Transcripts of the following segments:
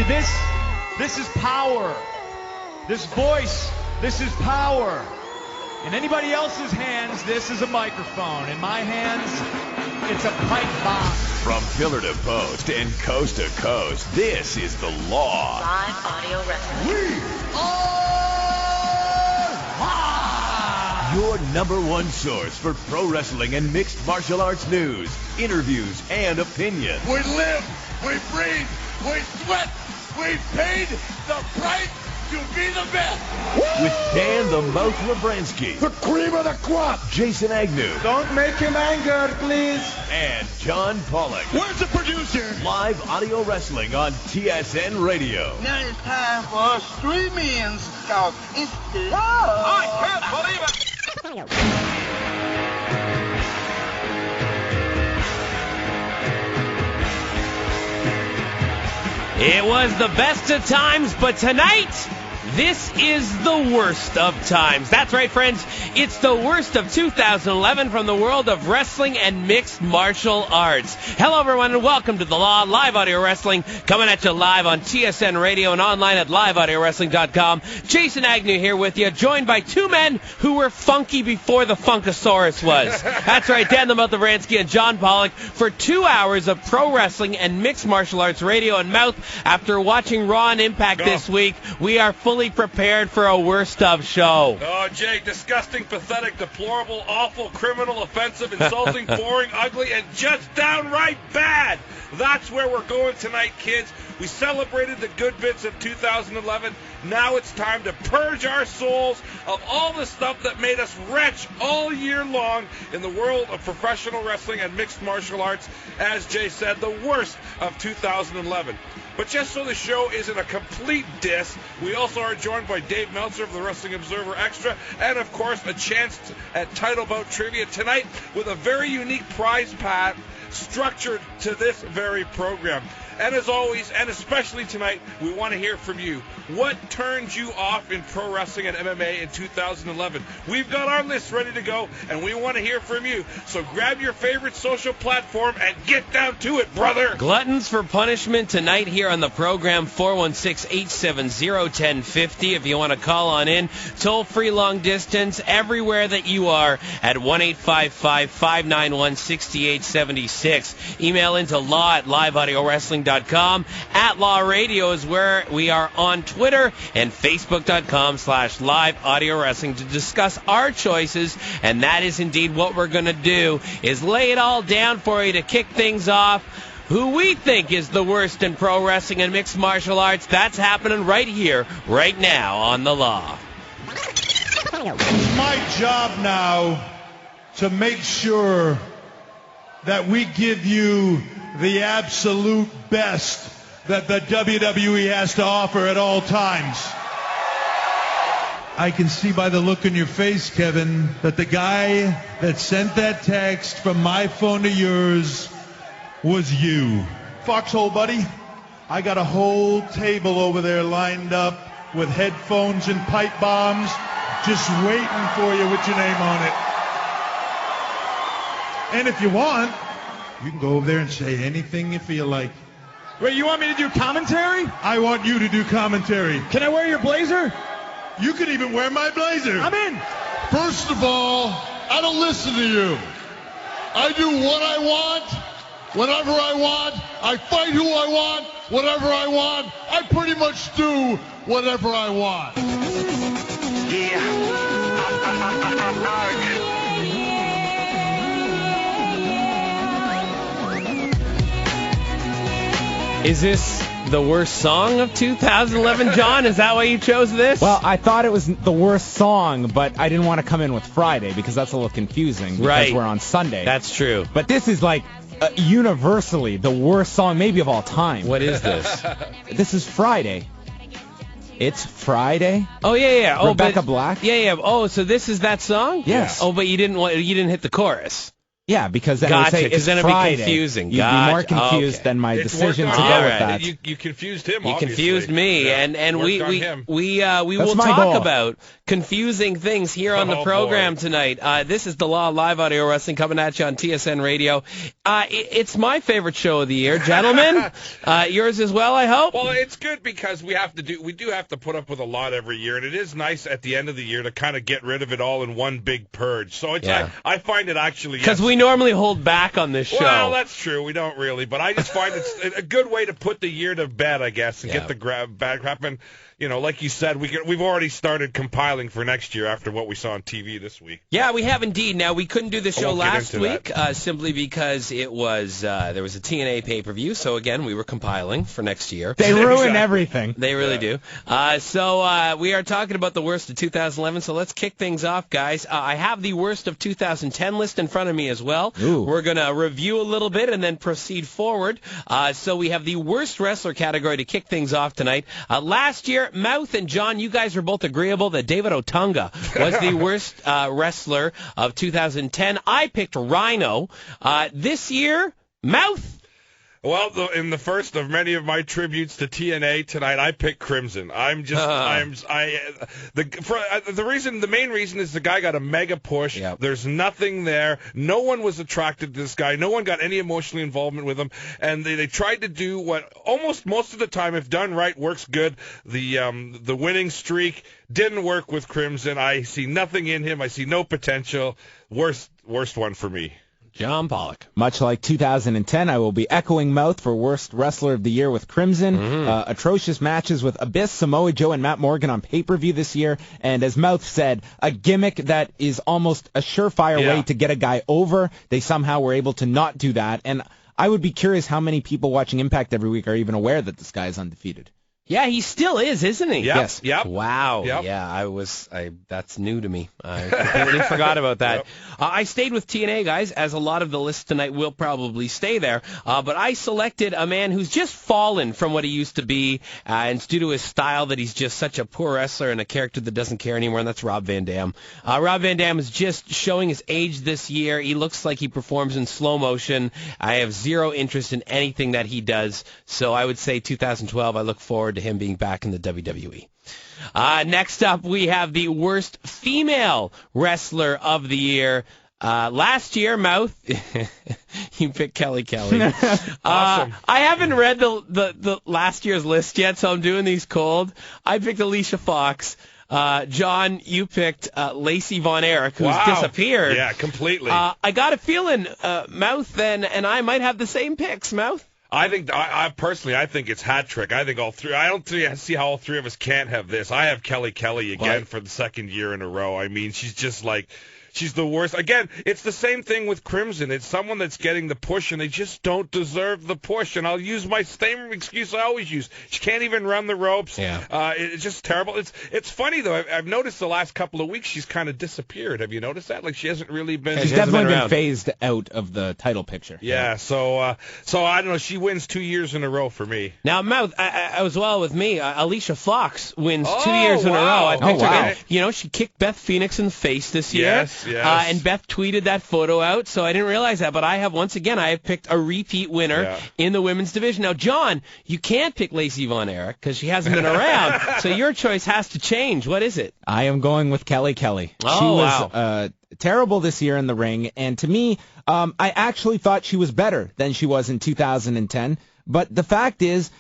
See, this is power. This voice, this is power. In anybody else's hands, this is a microphone. In my hands, it's a pipe bomb. From pillar to post and coast to coast, this is The Law. Live audio wrestling. We are live! Your number one source for pro wrestling and mixed martial arts news, interviews, and opinion. We live, we breathe, we sweat, we paid the price to be the best. With Dan the Mouth Lovranski, The cream of the crop. Jason Agnew, Don't make him angered, please. and John Pollock. Where's the producer? Live audio wrestling on TSN Radio. Now it's time for streaming stuff. It's the law. I can't believe it. It was the best of times, but tonight, this is the worst of times. That's right, friends. It's the worst of 2011 from the world of wrestling and mixed martial arts. Hello, everyone, and welcome to The Law, live audio wrestling, coming at you live on TSN Radio and online at liveaudiowrestling.com. Jason Agnew here with you, joined by two men who were funky before the Funkasaurus was. That's right, Dan the Mouth Lovranski and John Pollock for 2 hours of pro wrestling and mixed martial arts radio and mouth. After watching Raw and Impact this week, we are fully prepared for a worst of show. Oh, Jake, disgusting, pathetic, deplorable, awful, criminal, offensive, insulting, boring, ugly, and just downright bad. That's where we're going tonight, kids. We celebrated the good bits of 2011. Now it's time to purge our souls of all the stuff that made us wretch all year long in the world of professional wrestling and mixed martial arts. As Jay said, the worst of 2011. But just so the show isn't a complete diss, we also are joined by Dave Meltzer of the Wrestling Observer Extra, and of course a chance at Title Bout Trivia tonight with a very unique prize pack structured to this very program. And as always, and especially tonight, we want to hear from you. What turned you off in pro wrestling and MMA in 2011? We've got our list ready to go, and we want to hear from you. So grab your favorite social platform and get down to it, brother. Gluttons for punishment tonight here on the program, 416-870-1050. If you want to call on in, toll-free long distance, everywhere that you are at 1-855-591-6876. Email into law@liveaudiowrestling.com. At Law Radio is where we are on Twitter, and Facebook.com/Live Audio Wrestling to discuss our choices. And that is indeed what we're going to do, is lay it all down for you to kick things off. Who we think is the worst in pro wrestling and mixed martial arts. That's happening right here, right now on The Law. It's my job now to make sure that we give you the absolute best that the WWE has to offer at all times. I can see by the look in your face, Kevin, that the guy that sent that text from my phone to yours was you. Foxhole, buddy, I got a whole table over there lined up with headphones and pipe bombs just waiting for you with your name on it. And if you want, you can go over there and say anything you feel like. Wait, you want me to do commentary? I want you to do commentary. Can I wear your blazer? You can even wear my blazer. I'm in. First of all, I don't listen to you. I do what I want, whenever I want. I fight who I want, whatever I want. I pretty much do whatever I want. Is this the worst song of 2011, John? Is that why you chose this? Well, I thought it was the worst song, but I didn't want to come in with Friday because that's a little confusing because Right. we're on Sunday. That's true. But this is like universally the worst song maybe of all time. What is this? This is Friday. It's Friday. Oh, yeah. Oh, Rebecca Black? Yeah. Oh, so this is that song? Yes. Oh, but you didn't hit the chorus. Yeah, because then Gotcha, I would say 'cause it's then it'd be Friday. confusing. You'd Gotcha. be more confused Okay. than my It's decision to worked go on with you. that. You confused him. You obviously. confused me, Yeah. and Worked we on him. will my talk goal. about confusing things here on the Oh, program boy. tonight. This is the Law of Live Audio Wrestling coming at you on TSN Radio. It's my favorite show of the year, gentlemen. Yours as well, I hope. Well, it's good because we do have to put up with a lot every year, and it is nice at the end of the year to kind of get rid of it all in one big purge. So it's I find it actually Because we normally hold back on this show. Well, that's true. We don't really, but I just find it's a good way to put the year to bed, I guess, and get the bad crap. And like you said, we've already started compiling for next year after what we saw on TV this week. Yeah, we have indeed. Now, we couldn't do the show won't get last into week simply because it was there was a TNA pay-per-view. So, again, we were compiling for next year. They ruin everything. They really do. So we are talking about the worst of 2011. So let's kick things off, guys. I have the worst of 2010 list in front of me as well. Ooh. We're going to review a little bit and then proceed forward. So we have the worst wrestler category to kick things off tonight. Last year, Mouth and John, you guys were both agreeable that David Otunga was the worst wrestler of 2010. I picked Rhino. This year, Mouth. Well, in the first of many of my tributes to TNA tonight, I picked Crimson. The main reason is the guy got a mega push. Yep. There's nothing there. No one was attracted to this guy. No one got any emotional involvement with him. And they tried to do what almost most of the time, if done right, works good. The winning streak didn't work with Crimson. I see nothing in him. I see no potential. Worst one for me. John Pollock. Much like 2010, I will be echoing Mouth for Worst Wrestler of the Year with Crimson. Atrocious matches with Abyss, Samoa Joe, and Matt Morgan on pay-per-view this year. And as Mouth said, a gimmick that is almost a surefire way to get a guy over. They somehow were able to not do that. And I would be curious how many people watching Impact every week are even aware that this guy is undefeated. Yeah, he still is, isn't he? Yep. Yes. Yep. Wow. Yep. Yeah, that's new to me. I completely forgot about that. Yep. I stayed with TNA, guys, as a lot of the list tonight will probably stay there. But I selected a man who's just fallen from what he used to be, and it's due to his style that he's just such a poor wrestler and a character that doesn't care anymore, and that's Rob Van Dam. Rob Van Dam is just showing his age this year. He looks like he performs in slow motion. I have zero interest in anything that he does, so I would say 2012, I look forward to him being back in the WWE. Next up, we have the worst female wrestler of the year. Last year, Mouth, you picked Kelly Kelly. Awesome. I haven't read the last year's list yet, so I'm doing these cold. I picked Alicia Fox. John, you picked Lacey Von Erich, who's disappeared. Yeah, completely. I got a feeling Mouth and I might have the same picks, Mouth. I think, I personally, I think it's hat trick. I think all three. I don't see how all three of us can't have this. I have Kelly Kelly again for the second year in a row. I mean, she's just like. She's the worst. Again, it's the same thing with Crimson. It's someone that's getting the push, and they just don't deserve the push. And I'll use my same excuse I always use. She can't even run the ropes. Yeah. It's just terrible. It's funny, though. I've noticed the last couple of weeks she's kind of disappeared. Have you noticed that? Like, she hasn't really been... She's definitely been phased out of the title picture. Yeah, so I don't know. She wins 2 years in a row for me. Now, Mouth, as well with me, Alicia Fox wins 2 years in a row. I picked her. You know, she kicked Beth Phoenix in the face this year. Yes, yes. And Beth tweeted that photo out, so I didn't realize that. But I have picked a repeat winner in the women's division. Now, John, you can't pick Lacey Von Erich because she hasn't been around. So your choice has to change. What is it? I am going with Kelly Kelly. She was terrible this year in the ring, and to me, I actually thought she was better than she was in 2010. But the fact is,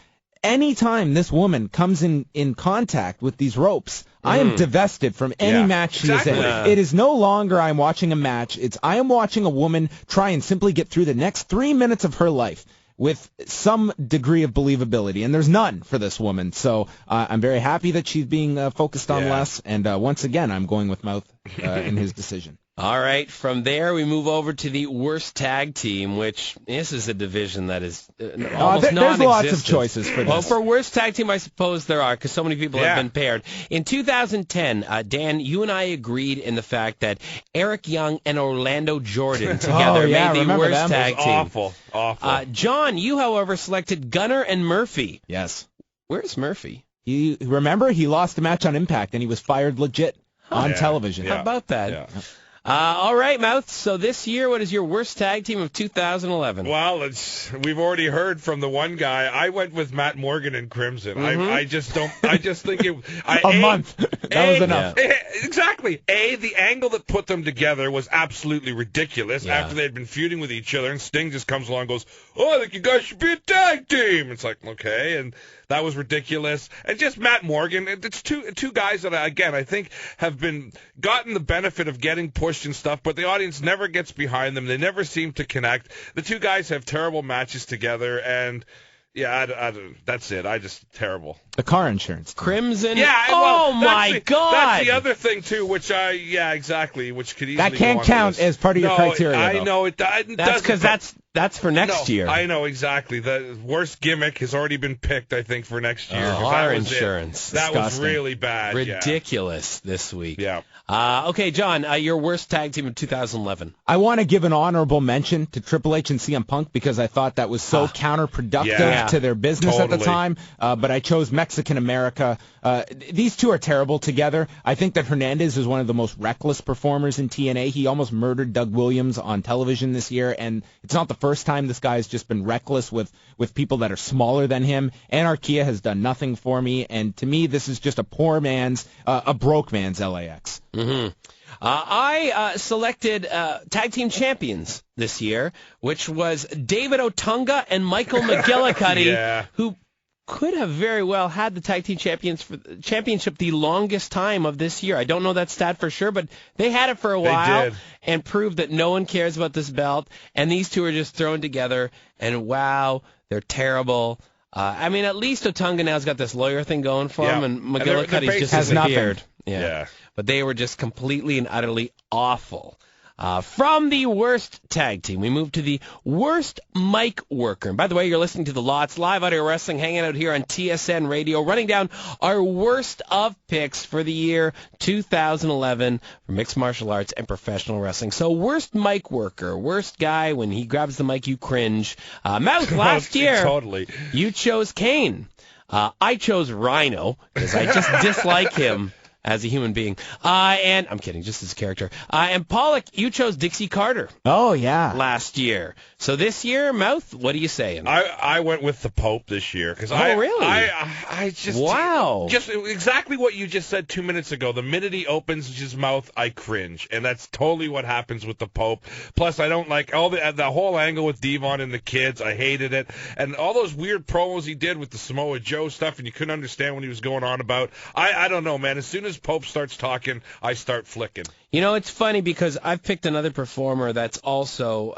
anytime this woman comes in contact with these ropes, I am divested from any match she is in. It is no longer I'm watching a match. It's I am watching a woman try and simply get through the next 3 minutes of her life with some degree of believability, and there's none for this woman. So I'm very happy that she's being focused on less, and once again, I'm going with Mouth in his decision. All right, from there we move over to the worst tag team, which this is a division that is almost non-existent. There's lots of choices for this. Well, for worst tag team, I suppose there are, because so many people have been paired. In 2010, Dan, you and I agreed in the fact that Eric Young and Orlando Jordan together made the worst tag team. Awful. John, you, however, selected Gunner and Murphy. Yes. Where's Murphy? Remember, he lost a match on Impact, and he was fired legit on television. How about that? Yeah. All right, Mouth. So this year, what is your worst tag team of 2011? Well, we've already heard from the one guy. I went with Matt Morgan and Crimson. I just don't. I just think it. Month. That was enough. Exactly. The angle that put them together was absolutely ridiculous. Yeah. After they'd been feuding with each other, and Sting just comes along and goes, "Oh, I think you guys should be a tag team." It's like, okay, and that was ridiculous. And just Matt Morgan. It's two guys that I think have been gotten the benefit of getting pushed and stuff, but the audience never gets behind them. They never seem to connect. The two guys have terrible matches together, and yeah, that's it. Terrible. The car insurance. Crimson. Yeah. Oh, my God. That's the other thing, too, exactly, which could easily That can't count as part of your criteria, I though. know. That's because that's for next year. I know, exactly. The worst gimmick has already been picked, I think, for next year. Car insurance. That was really bad. Ridiculous this week. Yeah. Okay, John, your worst tag team of 2011. I want to give an honorable mention to Triple H and CM Punk because I thought that was so counterproductive to their business at the time. But I chose Mexican America. These two are terrible together. I think that Hernandez is one of the most reckless performers in TNA. He almost murdered Doug Williams on television this year, and it's not the first time this guy's just been reckless with people that are smaller than him. Anarchia has done nothing for me, and to me, this is just a broke man's LAX. Mm-hmm. I selected tag team champions this year, which was David Otunga and Michael McGillicuddy, who could have very well had the tag team championship the longest time of this year. I don't know that stat for sure, but they had it for a while and proved that no one cares about this belt. And these two are just thrown together, and wow, they're terrible. I mean, at least Otunga now's got this lawyer thing going for him, and McGillicuddy's just disappeared. Yeah. But they were just completely and utterly awful. From the worst tag team, we move to the worst mic worker. And by the way, you're listening to The Lots, live audio wrestling, hanging out here on TSN Radio, running down our worst of picks for the year 2011 for mixed martial arts and professional wrestling. So worst mic worker, worst guy, when he grabs the mic, you cringe. Mouth, last year, you chose Kane. I chose Rhino because I just dislike him as a human being. And I'm kidding, just as a character. And Pollock, you chose Dixie Carter. Oh, yeah. Last year. So this year, Mouth, what are you saying? I went with the Pope this year. Really? I just... Wow. Just exactly what you just said 2 minutes ago. The minute he opens his mouth, I cringe. And that's totally what happens with the Pope. Plus, I don't like all the whole angle with Devon and the kids. I hated it. And all those weird promos he did with the Samoa Joe stuff, and you couldn't understand what he was going on about. I don't know, man. As soon as Pope starts talking, I start flicking. You know, it's funny because I've picked another performer that's also...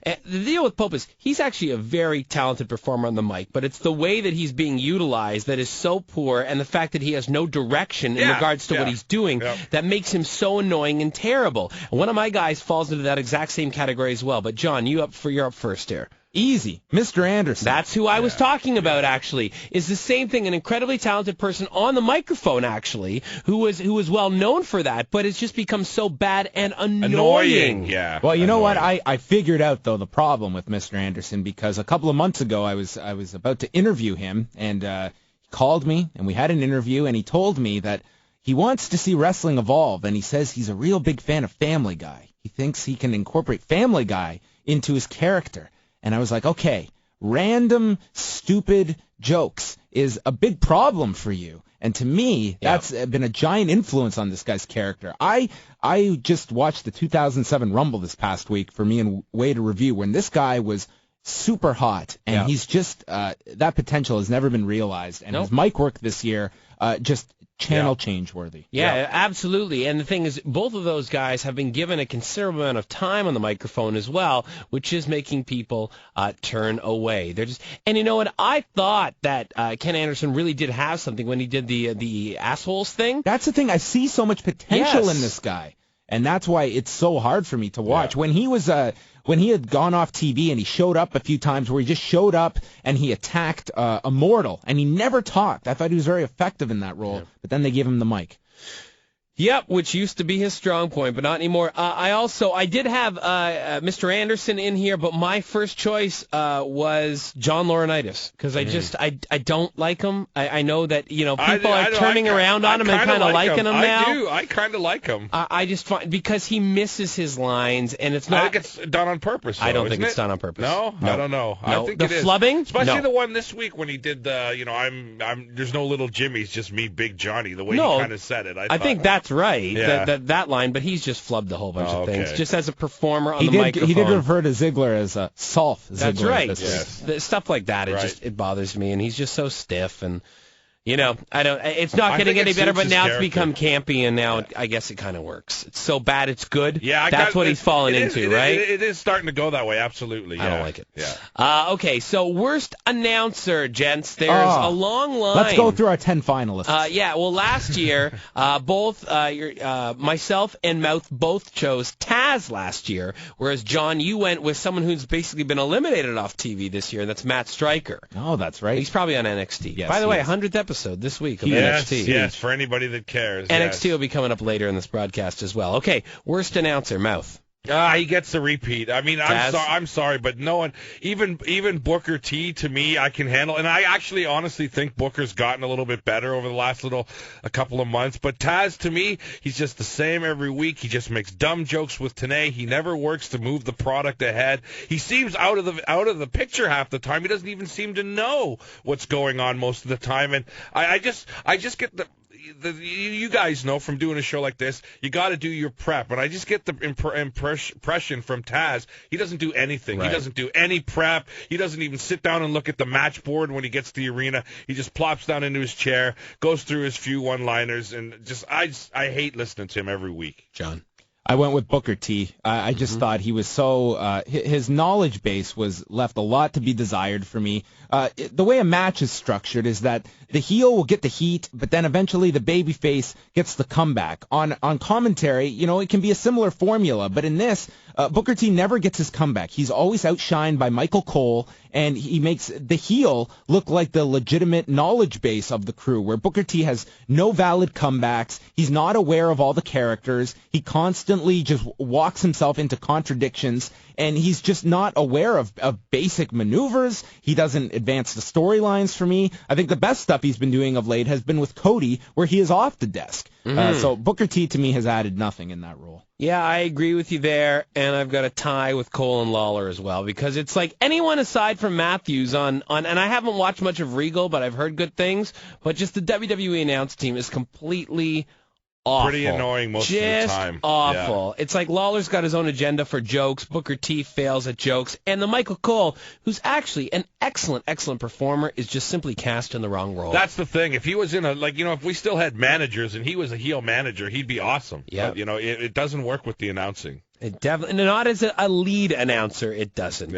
the deal with Pope is he's actually a very talented performer on the mic, but it's the way that he's being utilized that is so poor, and the fact that he has no direction in regards to what he's doing that makes him so annoying and terrible. And one of my guys falls into that exact same category as well. But, John, you're up first here. Easy. Mr. Anderson. That's who I was talking about, actually. Is the same thing, an incredibly talented person on the microphone, actually, who was well known for that, but it's just become so bad and annoying. Yeah. Well, you know what? I figured out, though, the problem with Mr. Anderson, because a couple of months ago I was about to interview him, and he called me, and we had an interview, and he told me that he wants to see wrestling evolve, and he says he's a real big fan of Family Guy. He thinks he can incorporate Family Guy into his character. And I was like, okay, random, stupid jokes is a big problem for you. And to me, that's been a giant influence on this guy's character. I just watched the 2007 Rumble this past week for me and Way to review when this guy was super hot. And he's just, that potential has never been realized. And his mic work this year, just channel change worthy. Yeah, absolutely. And the thing is, both of those guys have been given a considerable amount of time on the microphone as well, which is making people turn away. They're just, and you know what? I thought that Ken Anderson really did have something when he did the assholes thing. That's the thing. I see so much potential in this guy, and that's why it's so hard for me to watch. When he was when he had gone off TV and he showed up a few times where he just showed up and he attacked a mortal and he never talked. I thought he was very effective in that role, but then they gave him the mic. Yep, which used to be his strong point, but not anymore. I did have Mr. Anderson in here, but my first choice was John Laurinaitis, because I don't like him. I know that people are turning around on him and kind of liking him now. I kind of like him. I just find because he misses his lines, and it's not. I think it's done on purpose. Though, I don't think it's done on purpose. No, I don't know. No. I think the it is. flubbing, especially the one this week when he did the. I'm. There's no little Jimmy's, just me, Big Johnny. The way he kind of said it. I think that's right. Yeah. That line, but he's just flubbed a whole bunch of things. Just as a performer on the microphone. He did refer to Ziggler as Solf Ziggler. That's right. Yes. Stuff like that, it bothers me, and he's just so stiff, and I don't. It's not getting any better, but now it's become campy, and now I guess it kind of works. It's so bad it's good. Yeah, that's what he's fallen into, right? It is starting to go that way. Absolutely. Yeah. I don't like it. Yeah. Okay, so worst announcer, gents. There's a long line. Let's go through our 10 finalists. Well, last year, both myself and Mouth both chose Taz last year, whereas John, you went with someone who's basically been eliminated off TV this year, and that's Matt Stryker. Oh, that's right. He's probably on NXT. Yes, By the way, 100th episode this week of NXT. Yes, for anybody that cares. NXT will be coming up later in this broadcast as well. Okay, worst announcer, Mouth. He gets the repeat. I mean, I'm sorry, but no one, even Booker T, to me, I can handle. And I actually honestly think Booker's gotten a little bit better over the last a couple of months. But Taz, to me, he's just the same every week. He just makes dumb jokes with Tenay. He never works to move the product ahead. He seems out of the picture half the time. He doesn't even seem to know what's going on most of the time. And I just get you guys know from doing a show like this, you got to do your prep. And I just get the impression from Taz, he doesn't do anything. Right. He doesn't do any prep. He doesn't even sit down and look at the match board when he gets to the arena. He just plops down into his chair, goes through his few one-liners, and I hate listening to him every week. John? I went with Booker T. I just thought he was so his knowledge base was left a lot to be desired for me. The way a match is structured is that the heel will get the heat, but then eventually the babyface gets the comeback. On commentary, it can be a similar formula, but in this, Booker T never gets his comeback. He's always outshined by Michael Cole, and he makes the heel look like the legitimate knowledge base of the crew, where Booker T has no valid comebacks. He's not aware of all the characters. He constantly just walks himself into contradictions, and he's just not aware of basic maneuvers. He doesn't advance the storylines for me. I think the best stuff he's been doing of late has been with Cody, where he is off the desk. So Booker T, to me, has added nothing in that role. Yeah, I agree with you there, and I've got a tie with Cole and Lawler as well, because it's like anyone aside from Matthews on and I haven't watched much of Regal, but I've heard good things, but just the WWE announce team is completely awful. Pretty annoying most of the time. Just awful. Yeah. It's like Lawler's got his own agenda for jokes. Booker T fails at jokes. And the Michael Cole, who's actually an excellent, excellent performer, is just simply cast in the wrong role. That's the thing. If he was in if we still had managers and he was a heel manager, he'd be awesome. Yeah. But, it doesn't work with the announcing. It definitely, not as a lead announcer, it doesn't.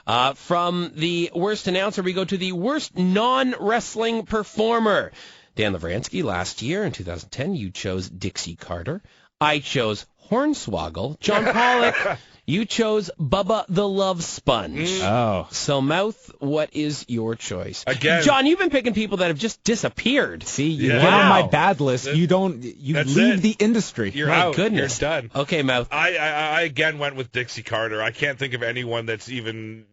Yeah. From the worst announcer, we go to the worst non-wrestling performer. Dan Lovranski, last year in 2010, you chose Dixie Carter. I chose Hornswoggle. John Pollock, you chose Bubba the Love Sponge. Oh. So, Mouth, what is your choice? Again, John, you've been picking people that have just disappeared. See, you get on my bad list. You leave the industry. You're my out. Goodness. You're done. Okay, Mouth. I again went with Dixie Carter. I can't think of anyone that's even...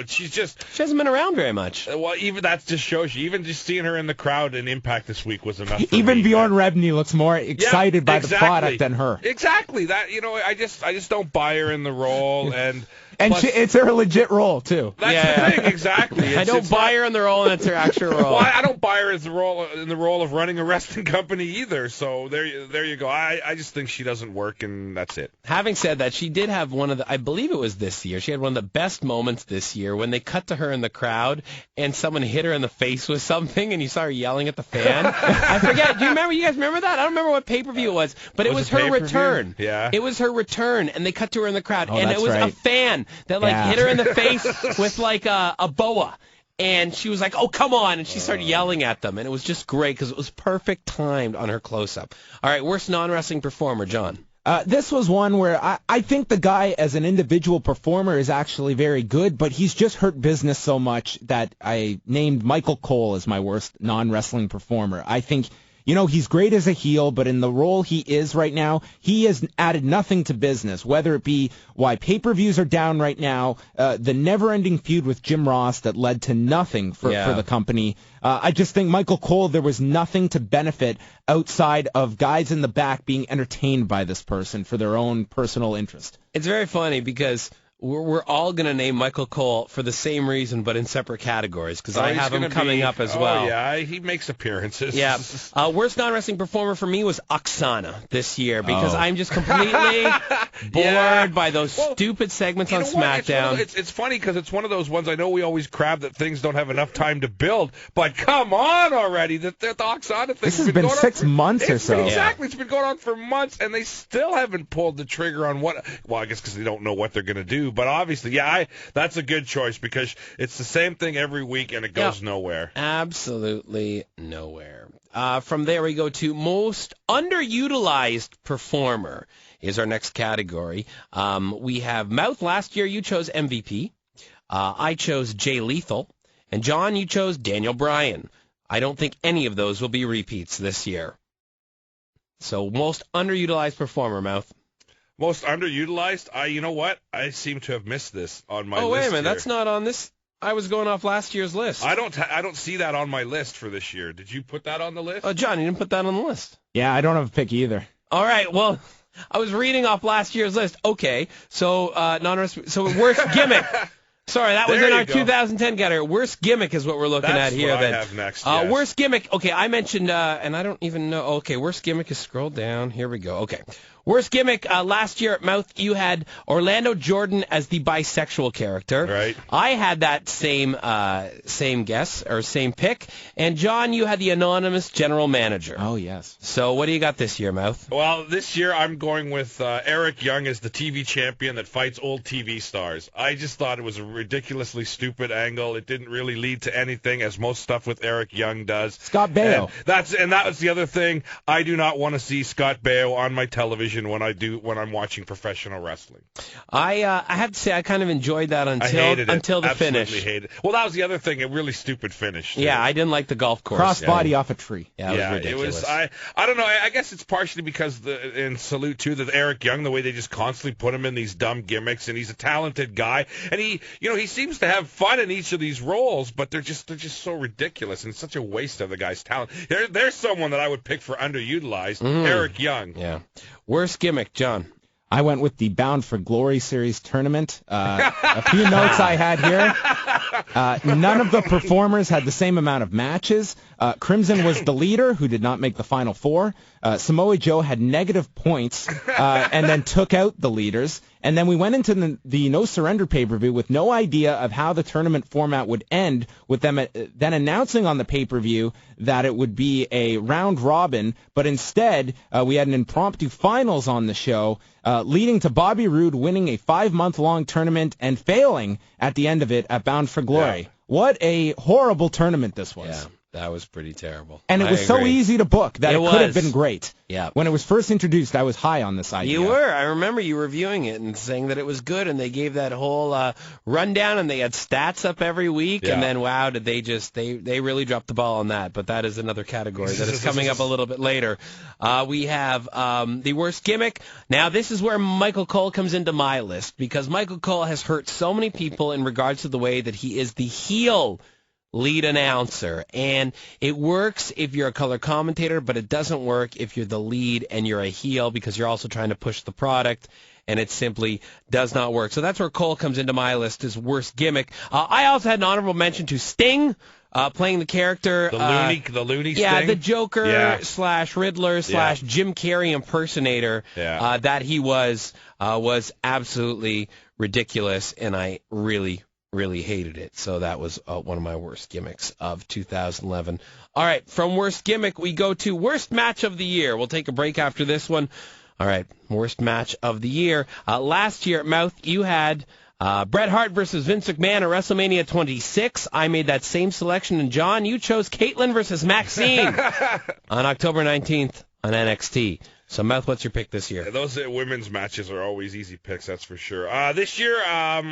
she hasn't been around very much. Well, even that just shows you. Even just seeing her in the crowd in Impact this week was enough for even me. Bjorn Rebney looks more excited by the product than her. Exactly. That I just don't buy her in the role, and plus, it's her legit role too. That's the thing. Exactly. I don't buy her in the role, and it's her actual role. Well, I don't buy her as in the role of running a wrestling company either. So there you go. I just think she doesn't work, and that's it. Having said that, she did have one of the, I believe it was this year, she had one of the best moments this year when they cut to her in the crowd and someone hit her in the face with something and you saw her yelling at the fan. I forget. Do you guys remember that? I don't remember what pay-per-view it was, but it was her return. Yeah. It was her return, and they cut to her in the crowd, and it was right. a fan that hit her in the face with a boa. And she was like, "Oh, come on!" And she started yelling at them, and it was just great because it was perfect timed on her close-up. All right, worst non-wrestling performer, John. This was one where I think the guy as an individual performer is actually very good, but he's just hurt business so much that I named Michael Cole as my worst non-wrestling performer. I think he's great as a heel, but in the role he is right now, he has added nothing to business, whether it be why pay-per-views are down right now, the never-ending feud with Jim Ross that led to nothing for the company. I just think Michael Cole, there was nothing to benefit outside of guys in the back being entertained by this person for their own personal interest. It's very funny because we're all going to name Michael Cole for the same reason, but in separate categories, because I have him coming up as well. Oh, yeah, he makes appearances. Yeah. Worst non-wrestling performer for me was Oksana this year, because I'm just completely bored by those stupid segments on SmackDown. It's funny because it's one of those ones, I know we always crab that things don't have enough time to build, but come on already. The Oksana thing. This has been 6 months or so. Exactly. It's been going on for months, and they still haven't pulled the trigger on what, well, I guess because they don't know what they're going to do. But obviously, that's a good choice because it's the same thing every week and it goes nowhere. Absolutely nowhere. From there, we go to most underutilized performer is our next category. We have Mouth. Last year, you chose MVP. I chose Jay Lethal. And John, you chose Daniel Bryan. I don't think any of those will be repeats this year. So most underutilized performer, Mouth. Most underutilized? You know what? I seem to have missed this on my list. Oh, wait a minute. Here. That's not on this. I was going off last year's list. I don't see that on my list for this year. Did you put that on the list? Oh, John, you didn't put that on the list. Yeah, I don't have a pick either. All right. Well, I was reading off last year's list. Okay. So, worst gimmick. Sorry, that was in our 2010 category. Worst gimmick is what we're looking at here. That's what I have next. Yes. Worst gimmick. Okay, I mentioned, and I don't even know. Okay, worst gimmick is scroll down. Here we go. Okay. Worst gimmick, last year at Mouth, you had Orlando Jordan as the bisexual character. Right. I had that same guess, or same pick. And John, you had the anonymous general manager. Oh, yes. So what do you got this year, Mouth? Well, this year I'm going with Eric Young as the TV champion that fights old TV stars. I just thought it was a ridiculously stupid angle. It didn't really lead to anything, as most stuff with Eric Young does. Scott Baio. And that was the other thing. I do not want to see Scott Baio on my television when I'm watching professional wrestling. I have to say I kind of enjoyed that until the finish. Hated it. Well, that was the other thing, a really stupid finish. Too. Yeah, I didn't like the golf course. Crossbody off a tree. Yeah, it was ridiculous. I don't know. I guess it's partially because in salute to that Eric Young, the way they just constantly put him in these dumb gimmicks, and he's a talented guy, and he seems to have fun in each of these roles, but they're just so ridiculous, and it's such a waste of the guy's talent. There's someone that I would pick for underutilized, Eric Young. Yeah. Worst gimmick, John. I went with the Bound for Glory Series tournament. A few notes I had here. None of the performers had the same amount of matches. Crimson was the leader, who did not make the Final Four. Samoa Joe had negative points and then took out the leaders. And then we went into the No Surrender pay-per-view with no idea of how the tournament format would end, with them then announcing on the pay-per-view that it would be a round robin, but instead we had an impromptu finals on the show, leading to Bobby Roode winning a 5-month-long tournament and failing at the end of it at Bound for Glory. Yeah. What a horrible tournament this was. Yeah. That was pretty terrible. And it was so easy to book that it could have been great. Yeah. When it was first introduced, I was high on this idea. You were. I remember you reviewing it and saying that it was good, and they gave that whole rundown, and they had stats up every week, and then, wow, did they just, they really dropped the ball on that. But that is another category that is coming up a little bit later. We have the worst gimmick. Now, this is where Michael Cole comes into my list, because Michael Cole has hurt so many people in regards to the way that he is the heel lead announcer, and it works if you're a color commentator, but it doesn't work if you're the lead and you're a heel, because you're also trying to push the product, and it simply does not work. So that's where Cole comes into my list as worst gimmick. I also had an honorable mention to Sting, playing the character, the loony Sting? The Joker slash Riddler slash Jim Carrey impersonator that he was absolutely ridiculous, and I really hated it. So that was one of my worst gimmicks of 2011. All right, from worst gimmick, we go to worst match of the year. We'll take a break after this one. All right, worst match of the year. Last year at Mouth, you had Bret Hart versus Vince McMahon at WrestleMania 26. I made that same selection, and John, you chose Caitlyn versus Maxine on October 19th on NXT. So, Mouth, what's your pick this year? Those women's matches are always easy picks, that's for sure. This year,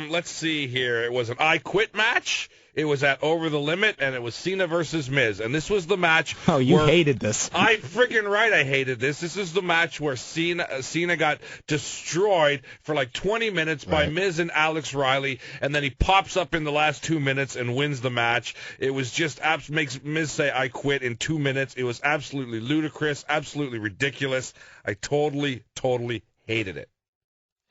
let's see here. It was an I Quit match It was at Over the Limit, and it was Cena versus Miz. And this was the match. Oh, you hated this. I freaking right I hated this. This is the match where Cena got destroyed for like 20 minutes by Miz and Alex Riley, and then he pops up in the last 2 minutes and wins the match. It was just makes Miz say, I quit in 2 minutes. It was absolutely ludicrous, absolutely ridiculous. I totally hated it.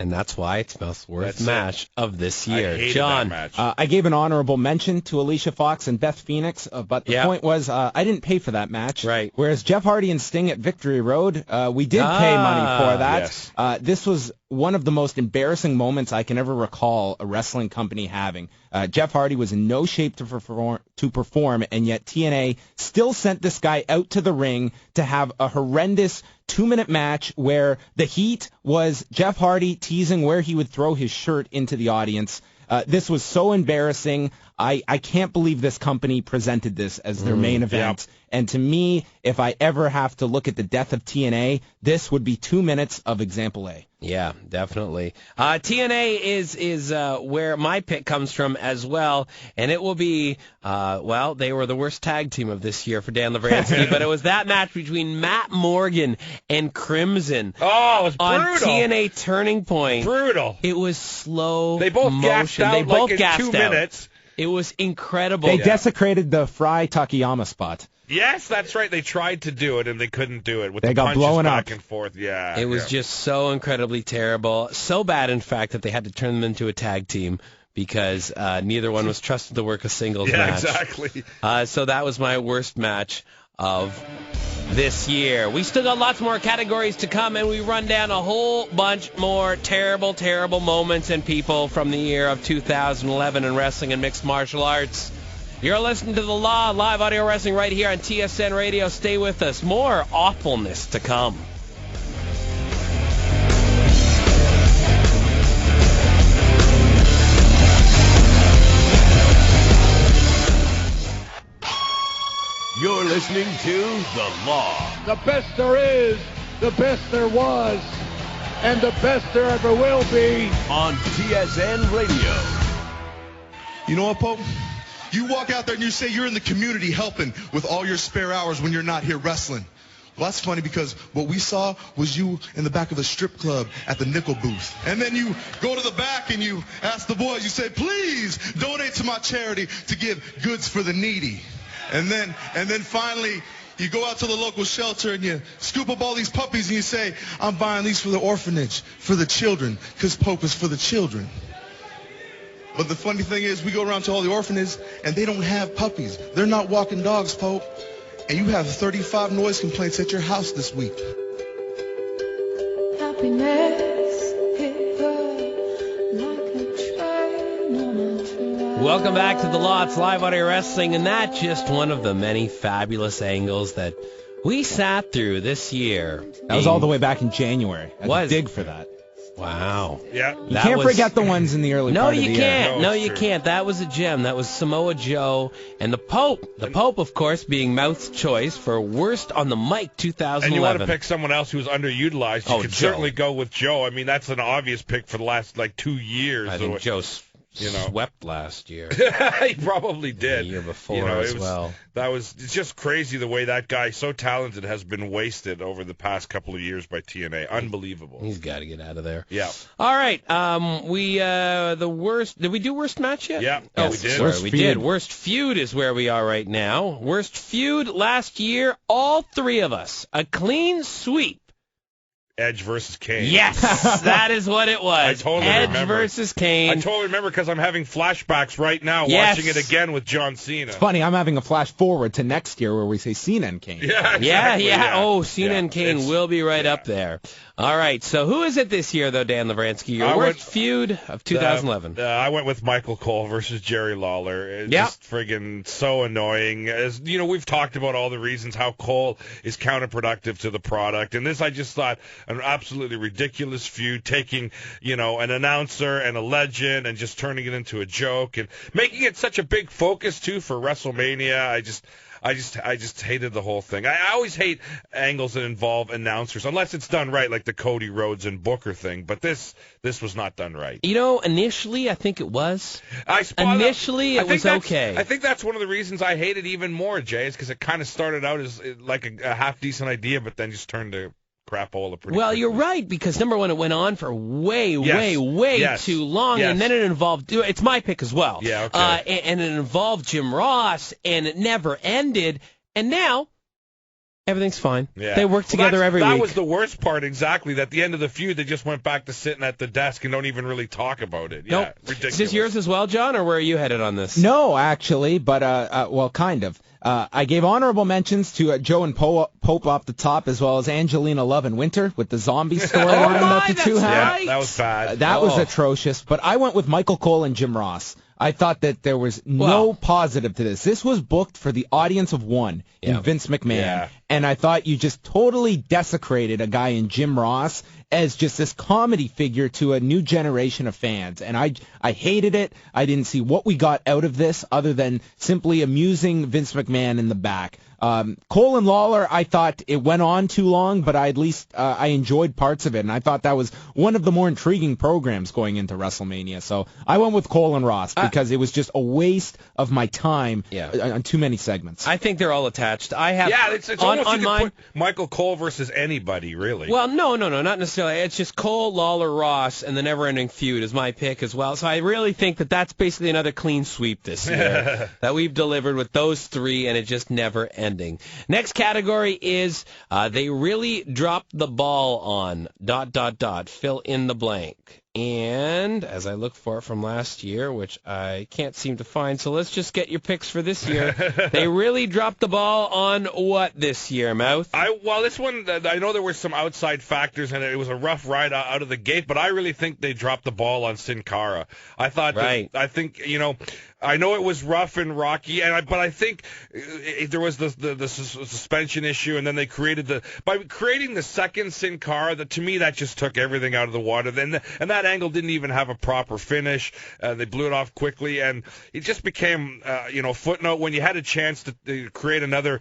And that's why it's the worst match of this year. I hated John, that match. I gave an honorable mention to Alicia Fox and Beth Phoenix, but the point was I didn't pay for that match. Right. Whereas Jeff Hardy and Sting at Victory Road, we did pay money for that. Yes. This was one of the most embarrassing moments I can ever recall a wrestling company having. Jeff Hardy was in no shape to perform, and yet TNA still sent this guy out to the ring to have a horrendous 2-minute match where the heat was Jeff Hardy teasing where he would throw his shirt into the audience. This was so embarrassing. I can't believe this company presented this as their main event. Yep. And to me, if I ever have to look at the death of TNA, this would be 2 minutes of example A. Yeah, definitely. TNA is where my pick comes from as well, and it will be, they were the worst tag team of this year for Dan Lovranski, but it was that match between Matt Morgan and Crimson. Oh, it was brutal. On TNA Turning Point. Brutal. It was slow They both motion. gassed out They both in gassed 2 out. minutes. It was incredible. They desecrated the Fry Takayama spot. Yes, that's right. They tried to do it, and they couldn't do it with They the got punches blown back up. and forth. Yeah, It was just so incredibly terrible. So bad, in fact, that they had to turn them into a tag team because neither one was trusted to work a singles match. Exactly. So that was my worst match of this year. We still got lots more categories to come, and we run down a whole bunch more terrible moments and people from the year of 2011 in wrestling and mixed martial arts. You're listening to The Law, live audio wrestling right here on TSN Radio. Stay with us. More awfulness to come. You're listening to The Law. The best there is, the best there was, and the best there ever will be. On TSN Radio. You know what, Pope? You walk out there and you say you're in the community helping with all your spare hours when you're not here wrestling. Well, that's funny because what we saw was you in the back of a strip club at the nickel booth. And then you go to the back and you ask the boys, you say, please donate to my charity to give goods for the needy. And then finally, you go out to the local shelter and you scoop up all these puppies and you say, I'm buying these for the orphanage, for the children, because Pope is for the children. But the funny thing is, we go around to all the orphanages, and they don't have puppies. They're not walking dogs, Pope. And you have 35 noise complaints at your house this week. Welcome back to The Law. It's live audio wrestling, and that's just one of the many fabulous angles that we sat through this year. That was all the way back in January. I had to dig for that. Wow. Yeah. You can't forget the ones in the early part of the year. No, you can't. That was a gem. That was Samoa Joe and the Pope. The Pope, of course, being Mouth's choice for Worst on the Mic 2011. And you want to pick someone else who was underutilized, you could Joe. certainly go with Joe. I mean, that's an obvious pick for the last, 2 years. I think Joe swept last year. He probably did. The year before as well. It's just crazy the way that guy, so talented, has been wasted over the past couple of years by TNA. Unbelievable. He's got to get out of there. Yeah. All right. The worst. Did we do worst match yet? Yeah. Yes, We did. Sorry, we did. Worst feud is where we are right now. Worst feud last year. All three of us. A clean sweep. Edge versus Kane. Yes, that is what it was. I totally remember. Edge versus Kane. I totally remember because I'm having flashbacks right now, watching it again with John Cena. It's funny, I'm having a flash forward to next year where we say Cena and Kane. Yeah, exactly. Yeah. Oh, Cena and Kane will be right up there. All right, so who is it this year, though, Dan Lovranski? Your worst feud of 2011. I went with Michael Cole versus Jerry Lawler. It's just friggin' so annoying. As you know, we've talked about all the reasons how Cole is counterproductive to the product, and this I just thought an absolutely ridiculous feud, taking an announcer and a legend and just turning it into a joke and making it such a big focus too for WrestleMania. I just hated the whole thing. I always hate angles that involve announcers, unless it's done right, like the Cody Rhodes and Booker thing. But this was not done right. Initially, I think it was. It was okay. I think that's one of the reasons I hate it even more, Jay, is because it kind of started out as like a half-decent idea, but then just turned to crapola pretty quickly. You're right, because number one, it went on for way too long, and then it involved, it's my pick as well. Yeah, okay. And it involved Jim Ross, and it never ended, and now everything's fine. Yeah. They work together every week. That was the worst part, exactly. At the end of the feud, they just went back to sitting at the desk and don't even really talk about it. Nope. Ridiculous. Is this yours as well, John, or where are you headed on this? No, actually, but, kind of. I gave honorable mentions to Joe and Pope off the top, as well as Angelina Love and Winter with the zombie storyline that the two had. Yeah, that was bad. That was atrocious. But I went with Michael Cole and Jim Ross. I thought that there was no positive to this. This was booked for the audience of one in Vince McMahon. Yeah. And I thought you just totally desecrated a guy in Jim Ross as just this comedy figure to a new generation of fans. And I hated it. I didn't see what we got out of this other than simply amusing Vince McMahon in the back. Cole and Lawler, I thought it went on too long, but I enjoyed parts of it, and I thought that was one of the more intriguing programs going into WrestleMania. So I went with Cole and Ross because it was just a waste of my time on too many segments. I think they're all attached. I have it's almost on mine. Put Michael Cole versus anybody, really. Well, no, not necessarily. It's just Cole, Lawler, Ross, and the never-ending feud is my pick as well. So I really think that that's basically another clean sweep this year that we've delivered with those three, and it just never ending. Next category is they really dropped the ball on ... fill in the blank. And as I look for it from last year, which I can't seem to find, so let's just get your picks for this year. They really dropped the ball on what this year, Mouth? This one, I know there were some outside factors, and it was a rough ride out of the gate, but I really think they dropped the ball on Sin Cara. I thought, I think, I know it was rough and rocky, but I think there was the suspension issue, and then they by creating the second Sin Cara, to me that just took everything out of the water. And that angle didn't even have a proper finish. They blew it off quickly, and it just became footnote when you had a chance to create another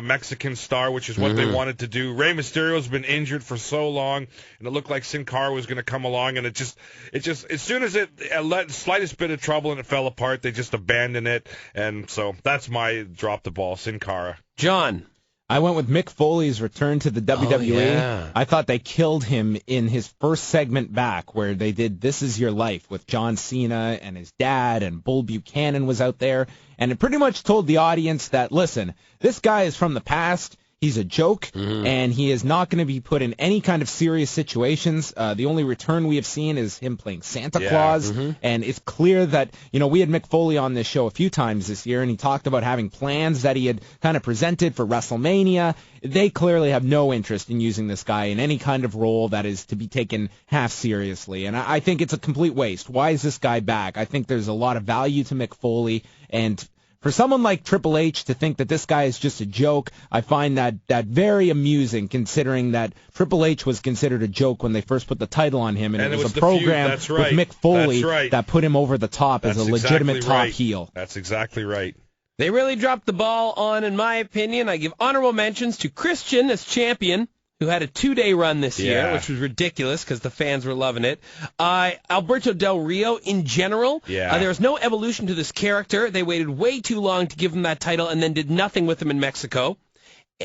Mexican star, which is what they wanted to do. Rey Mysterio's been injured for so long, and it looked like Sin Cara was going to come along, and it just as soon as it let the slightest bit of trouble and it fell apart, they just abandoned it, and so that's my drop the ball, Sin Cara. John. I went with Mick Foley's return to the WWE. Oh, yeah. I thought they killed him in his first segment back where they did This Is Your Life with John Cena and his dad, and Bull Buchanan was out there, and it pretty much told the audience that, listen, this guy is from the past. He's a joke, and he is not going to be put in any kind of serious situations. The only return we have seen is him playing Santa Claus, and it's clear that, we had Mick Foley on this show a few times this year, and he talked about having plans that he had kind of presented for WrestleMania. They clearly have no interest in using this guy in any kind of role that is to be taken half seriously, and I think it's a complete waste. Why is this guy back? I think there's a lot of value to Mick Foley, and for someone like Triple H to think that this guy is just a joke, I find that very amusing, considering that Triple H was considered a joke when they first put the title on him, and it was a program with Mick Foley that put him over the top as a legitimate top heel. That's exactly right. They really dropped the ball on, in my opinion. I give honorable mentions to Christian as champion, who had a 2-day run this year, which was ridiculous because the fans were loving it. Alberto Del Rio, in general, there was no evolution to this character. They waited way too long to give him that title and then did nothing with him in Mexico.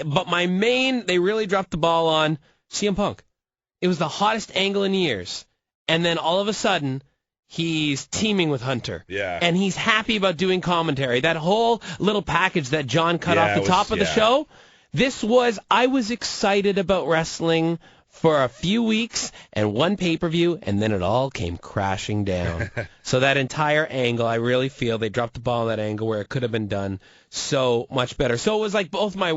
But they really dropped the ball on CM Punk. It was the hottest angle in years. And then all of a sudden, he's teaming with Hunter. Yeah. And he's happy about doing commentary. That whole little package that John cut off the top of the show, I was excited about wrestling for a few weeks and one pay-per-view, and then it all came crashing down. So that entire angle, I really feel they dropped the ball on that angle where it could have been done so much better. So it was like both my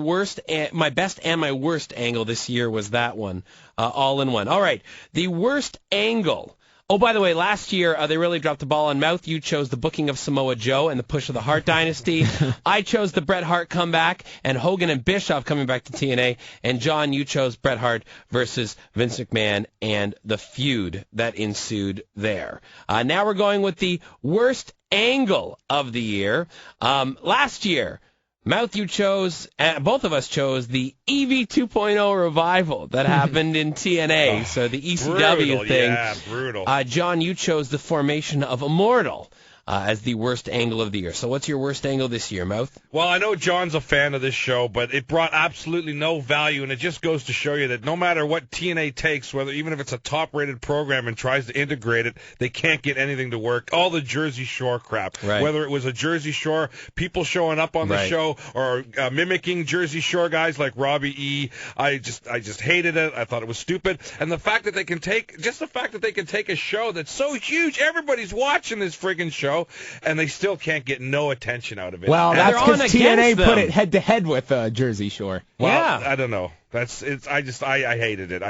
best and my worst angle this year was that one, all in one. All right, the worst angle. Oh, by the way, last year they really dropped the ball on Mouth. You chose the booking of Samoa Joe and the push of the Hart Dynasty. I chose the Bret Hart comeback and Hogan and Bischoff coming back to TNA. And John, you chose Bret Hart versus Vince McMahon and the feud that ensued there. Now we're going with the worst angle of the year. Last year, Mouth, you chose, both of us chose the EV 2.0 revival that happened in TNA, so the ECW brutal, thing. Yeah, brutal. John, you chose the formation of Immortal as the worst angle of the year. So what's your worst angle this year, Mouth? Well, I know John's a fan of this show, but it brought absolutely no value, and it just goes to show you that no matter what TNA takes, even if it's a top-rated program and tries to integrate it, they can't get anything to work. All the Jersey Shore crap, right. Whether it was a Jersey Shore, people showing up on the show, or mimicking Jersey Shore guys like Robbie E. I just hated it. I thought it was stupid. And the fact that they can take a show that's so huge, everybody's watching this friggin' show, and they still can't get no attention out of it. Well, that's because TNA put it head-to-head with Jersey Shore. Well, yeah. I don't know. I hated it.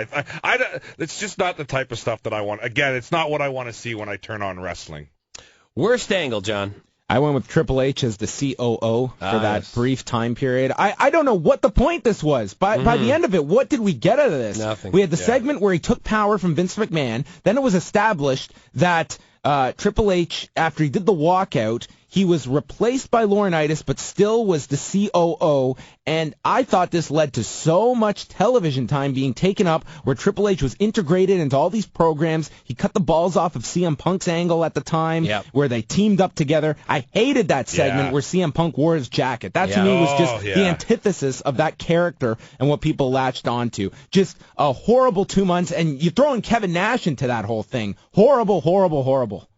It's just not the type of stuff that I want. Again, it's not what I want to see when I turn on wrestling. Worst angle, John? I went with Triple H as the COO for that brief time period. I don't know what the point this was. By the end of it, what did we get out of this? Nothing. We had the segment where he took power from Vince McMahon. Then it was established that Triple H, after he did the walkout, he was replaced by Laurinaitis, but still was the COO, and I thought this led to so much television time being taken up where Triple H was integrated into all these programs. He cut the balls off of CM Punk's angle at the time, where they teamed up together. I hated that segment where CM Punk wore his jacket. That to me was just the antithesis of that character and what people latched onto. Just a horrible 2 months, and you throw in Kevin Nash into that whole thing. Horrible, horrible, horrible.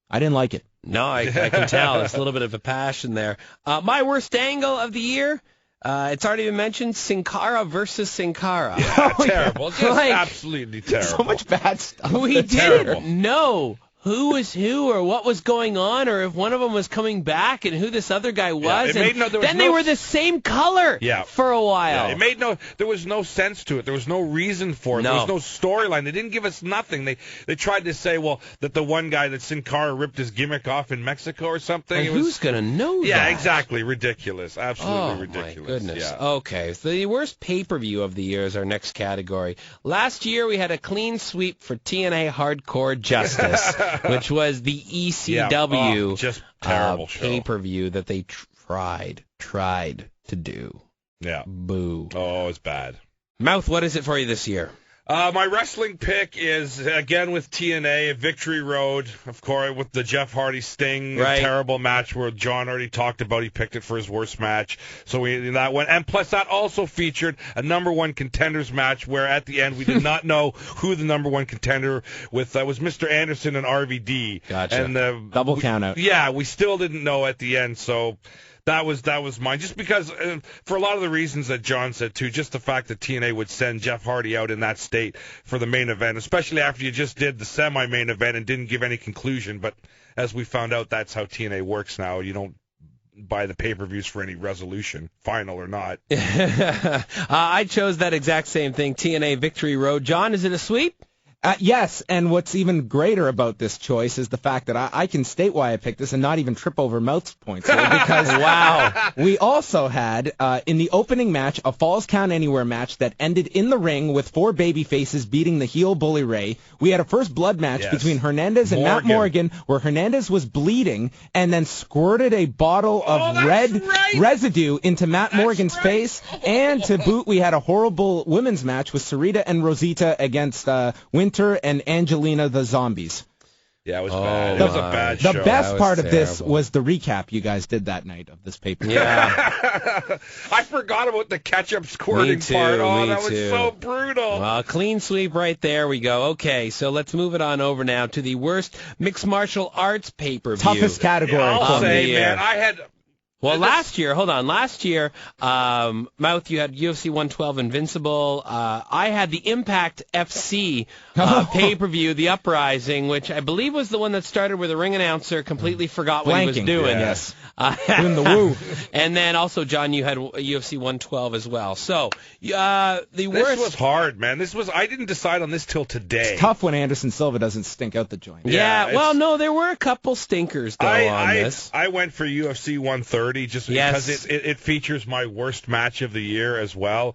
I didn't like it. No, I can tell. There's a little bit of a passion there. My worst angle of the year, it's already been mentioned, Sin Cara versus Sin Cara. Yeah, terrible. Just absolutely terrible. So much bad stuff. We didn't know who was who or what was going on or if one of them was coming back and who this other guy was. They were the same color for a while. Yeah, there was no sense to it. There was no reason for it. No. There was no storyline. They didn't give us nothing. They tried to say, that the one guy that Sin Cara ripped his gimmick off in Mexico or something. And who's going to know that? Yeah, exactly. Ridiculous. Absolutely ridiculous. My goodness. Yeah. Okay, so the worst pay-per-view of the year is our next category. Last year we had a clean sweep for TNA Hardcore Justice. Which was the ECW just terrible pay-per-view that they tried to do. Yeah. Boo. Oh, it's bad. Mouth, what is it for you this year? My wrestling pick is, again, with TNA, Victory Road, of course, with the Jeff Hardy Sting terrible match where John already talked about he picked it for his worst match. So that one. And plus, that also featured a number one contenders match where at the end we did not know who the number one contender was Mr. Anderson and RVD. Gotcha. And double count out. Yeah, we still didn't know at the end, so... That was mine, just because for a lot of the reasons that John said too, just the fact that TNA would send Jeff Hardy out in that state for the main event, especially after you just did the semi-main event and didn't give any conclusion. But as we found out, that's how TNA works now. You don't buy the pay-per-views for any resolution, final or not. I chose that exact same thing, TNA Victory Road. John, is it a sweep? Yes, and what's even greater about this choice is the fact that I can state why I picked this and not even trip over Mouth's points here, because we also had in the opening match a Falls Count Anywhere match that ended in the ring with 4 baby faces beating the heel Bully Ray. We had a first blood match between Hernandez and Matt Morgan, where Hernandez was bleeding and then squirted a bottle of red residue into Matt Morgan's face. And to boot, we had a horrible women's match with Sarita and Rosita against Winter and Angelina the Zombies. Yeah, it was bad. It was a bad show. The best part of this was the recap you guys did that night of this paper. Yeah. I forgot about the ketchup squirting part. Oh, that was so brutal. Well, clean sweep right there we go. Okay, so let's move it on over now to the worst mixed martial arts pay-per-view. Toughest category. I'll say, man, I had... Well, last year, Mouth, you had UFC 112 Invincible. I had the Impact FC pay-per-view, The Uprising, which I believe was the one that started where the ring announcer completely forgot what he was doing. Yes. Doing the woo. And then also, John, you had UFC 112 as well. So, worst... This was hard, man. I didn't decide on this till today. It's tough when Anderson Silva doesn't stink out the joint. Yeah, well, no, there were a couple stinkers, though, on this. I went for UFC 130. 130 just because it features my worst match of the year as well.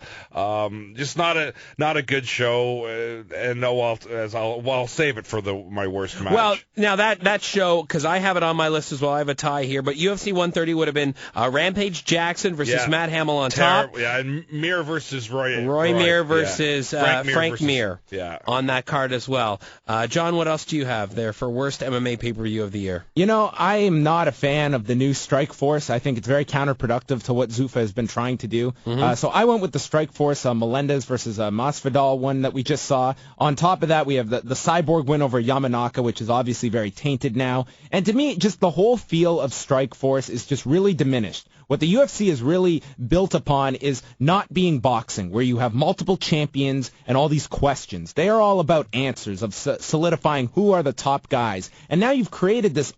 Just not a good show, and I'll save it for my worst match. Well, now that show, because I have it on my list as well. I have a tie here, but UFC 130 would have been Rampage Jackson versus Matt Hamill on top. Yeah, and Mir versus Roy Mir versus Frank Mir yeah. on that card as well. John, what else do you have there for worst MMA pay-per-view of the year? You know, I am not a fan of the new Strikeforce. I think it's very counterproductive to what Zuffa has been trying to do. So I went with the Strikeforce Melendez versus Masvidal one that we just saw. On top of that, we have the Cyborg win over Yamanaka, which is obviously very tainted now. And to me, just the whole feel of Strikeforce is just really diminished. What the UFC is really built upon is not being boxing, where you have multiple champions and all these questions. They are all about answers, of solidifying who are the top guys. And now you've created this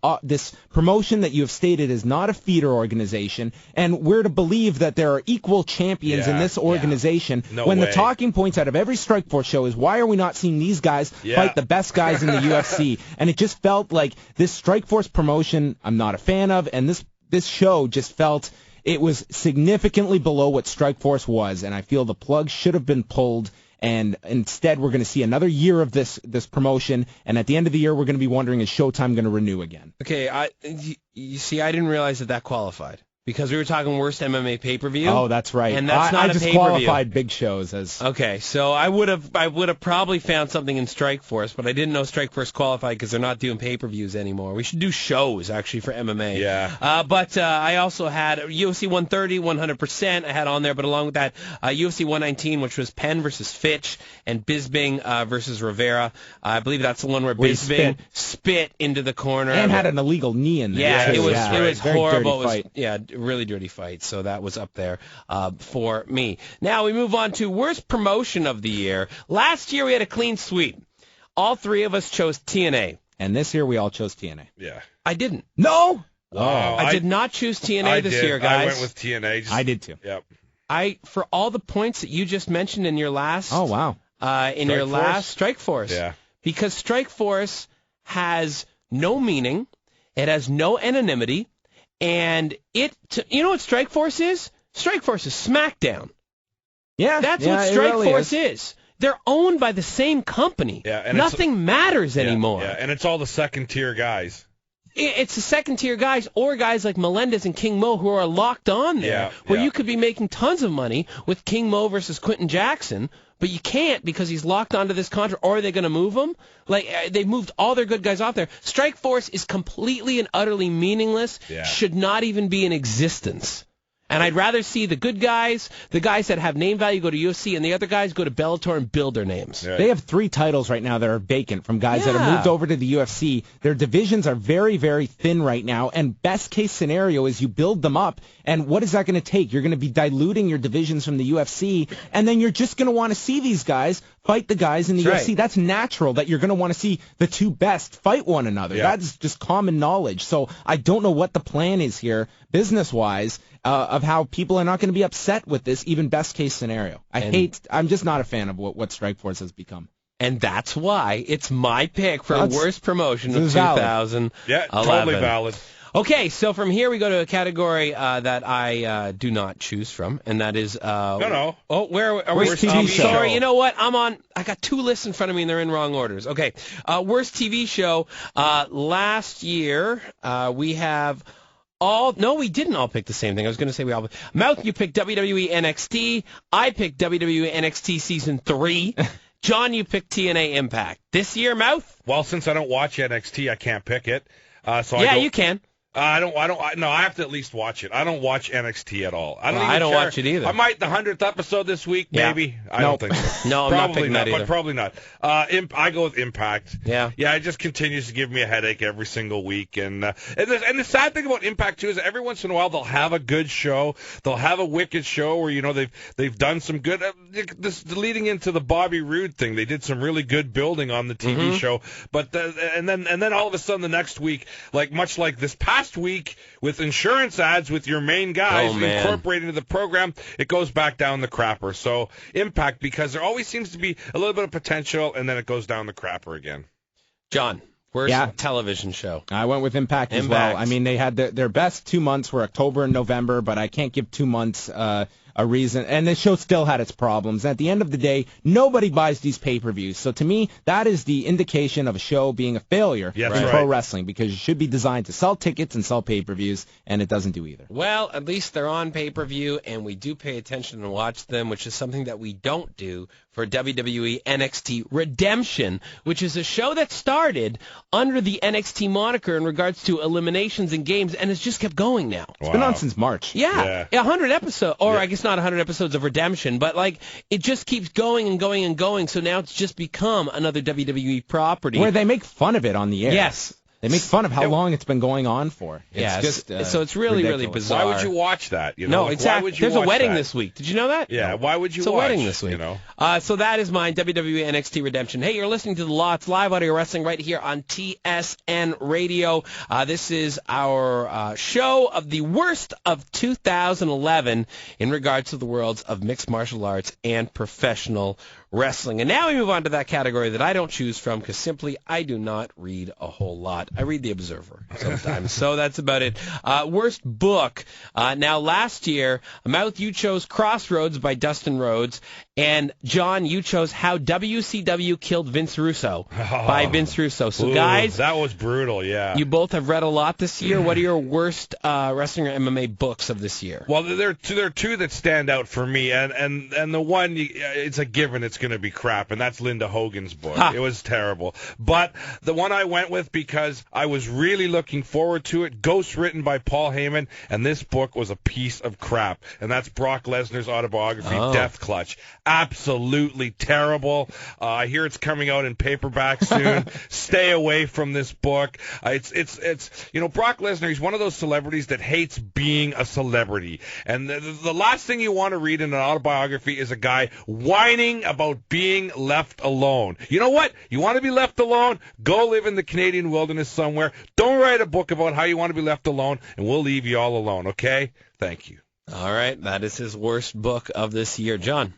promotion that you have stated is not a feeder organization, and we're to believe that there are equal champions in this organization. No when way. the talking points out of every Strikeforce show is, why are we not seeing these guys fight the best guys in the UFC? And it just felt like this Strikeforce promotion I'm not a fan of, and this show just felt it was significantly below what Strikeforce was, and I feel the plug should have been pulled, and instead we're going to see another year of this promotion, and at the end of the year we're going to be wondering, is Showtime going to renew again? Okay, you see, I didn't realize that qualified. Because we were talking worst MMA pay-per-view. Oh, that's right. And that's not I a just pay-per-view. qualified big shows as. Okay, so I would have probably found something in Strikeforce, but I didn't know Strikeforce qualified because they're not doing pay-per-views anymore. We should do shows actually for MMA. Yeah. But I also had UFC 130, 100%. I had on there, but along with that, UFC 119, which was Penn versus Fitch and Bisping versus Rivera. I believe that's the one where Bisping spit into the corner And had an illegal knee in there. Yeah, too. it was Very horrible. dirty fight. It was really dirty fight, so that was up there for me. Now we move on to worst promotion of the year. Last year we had a clean sweep. All three of us chose TNA. And this year we all chose TNA. Yeah. I didn't. No! Wow. I did not choose TNA this year, guys. I went with TNA. I did too. Yep. For all the points that you just mentioned in your last... Oh, wow. Your last Strikeforce. Yeah. Because Strikeforce has no meaning. It has no anonymity. And you know what Strikeforce is? Strikeforce is SmackDown. Yeah, that's what Strikeforce really is. They're owned by the same company. Yeah, and nothing matters anymore. Yeah, and it's all the second-tier guys. It's the second-tier guys or guys like Melendez and King Mo who are locked on there, where you could be making tons of money with King Mo versus Quentin Jackson, but you can't because he's locked onto this contract. Or are they going to move him? They moved all their good guys off there. Strikeforce is completely and utterly meaningless, should not even be in existence. And I'd rather see the good guys, the guys that have name value, go to UFC, and the other guys go to Bellator and build their names. Right. They have 3 titles right now that are vacant from guys that have moved over to the UFC. Their divisions are very, very thin right now, and best case scenario is you build them up, and what is that going to take? You're going to be diluting your divisions from the UFC, and then you're just going to want to see these guys fight the guys in the UFC. Right. That's natural that you're going to want to see the 2 best fight one another. Yeah. That's just common knowledge. So I don't know what the plan is here, business-wise, of how people are not going to be upset with this, even best case scenario. I'm just not a fan of what Strikeforce has become. And that's why it's my pick for worst promotion of 2011. Yeah, totally valid. Okay, so from here we go to a category that I do not choose from, and that is... No. Oh, where are we? Worst TV show. Sorry, you know what? I got 2 lists in front of me, and they're in wrong orders. Okay, worst TV show. Last year, we have... No, we didn't all pick the same thing. I was going to say we all... Mouth, you picked WWE NXT. I picked WWE NXT Season 3. John, you picked TNA Impact. This year, Mouth? Well, since I don't watch NXT, I can't pick it. You can. No, I have to at least watch it. I don't watch NXT at all. I don't watch it either. I might the 100th episode this week, maybe. I don't think so. No, I'm not picking that either. But probably not. I go with Impact. Yeah. Yeah, it just continues to give me a headache every single week. And the sad thing about Impact, too, is that every once in a while they'll have a good show. They'll have a wicked show where, they've done some good. Leading into the Bobby Roode thing, they did some really good building on the TV show. But and then all of a sudden the next week, much like this past week with insurance ads with your main guys incorporated into the program, it goes back down the crapper. So Impact, because there always seems to be a little bit of potential, and then it goes down the crapper again. John, Worst television show. I went with Impact as well. I mean, they had their best 2 months were October and November, but I can't give 2 months a reason. And the show still had its problems. At the end of the day, nobody buys these pay-per-views. So to me, that is the indication of a show being a failure in pro wrestling, because it should be designed to sell tickets and sell pay-per-views, and it doesn't do either. Well, at least they're on pay-per-view, and we do pay attention and watch them, which is something that we don't do for WWE NXT Redemption, which is a show that started under the NXT moniker in regards to eliminations and games, and has just kept going now. It's been on since March. Yeah. 100 episodes, or I guess not 100 episodes of Redemption, but like it just keeps going and going and going, so now it's just become another WWE property. Where they make fun of it on the air. Yes. They make fun of how long it's been going on for. It's just, so it's really, ridiculous. really bizarre. Why would you watch that? No, exactly. There's a wedding this week. Did you know that? Yeah. Why would you watch? It's a wedding this week. You know? So that is mine, WWE NXT Redemption. Hey, you're listening to The Lots live audio wrestling right here on TSN Radio. This is our show of the worst of 2011 in regards to the worlds of mixed martial arts and professional wrestling. And now we move on to that category that I don't choose from, because simply I do not read a whole lot. I read The Observer sometimes. So that's about it. Worst book. Now, last year, Mouth, you chose Crossroads by Dustin Rhodes. And, John, you chose How WCW Killed Vince Russo by Vince Russo. So, guys. That was brutal, yeah. You both have read a lot this year. What are your worst wrestling or MMA books of this year? Well, there are two that stand out for me. And the one, it's a given it's going to be crap, and that's Linda Hogan's book. It was terrible. But the one I went with, because I was really looking forward to it, Ghost, written by Paul Heyman, and this book was a piece of crap. And that's Brock Lesnar's autobiography, Death Clutch. Absolutely terrible. I hear it's coming out in paperback soon. Stay away from this book. It's Brock Lesnar, he's one of those celebrities that hates being a celebrity. And the last thing you want to read in an autobiography is a guy whining about being left alone. You know what? You want to be left alone? Go live in the Canadian wilderness somewhere. Don't write a book about how you want to be left alone, and we'll leave you all alone, okay? Thank you. All right. That is his worst book of this year. John?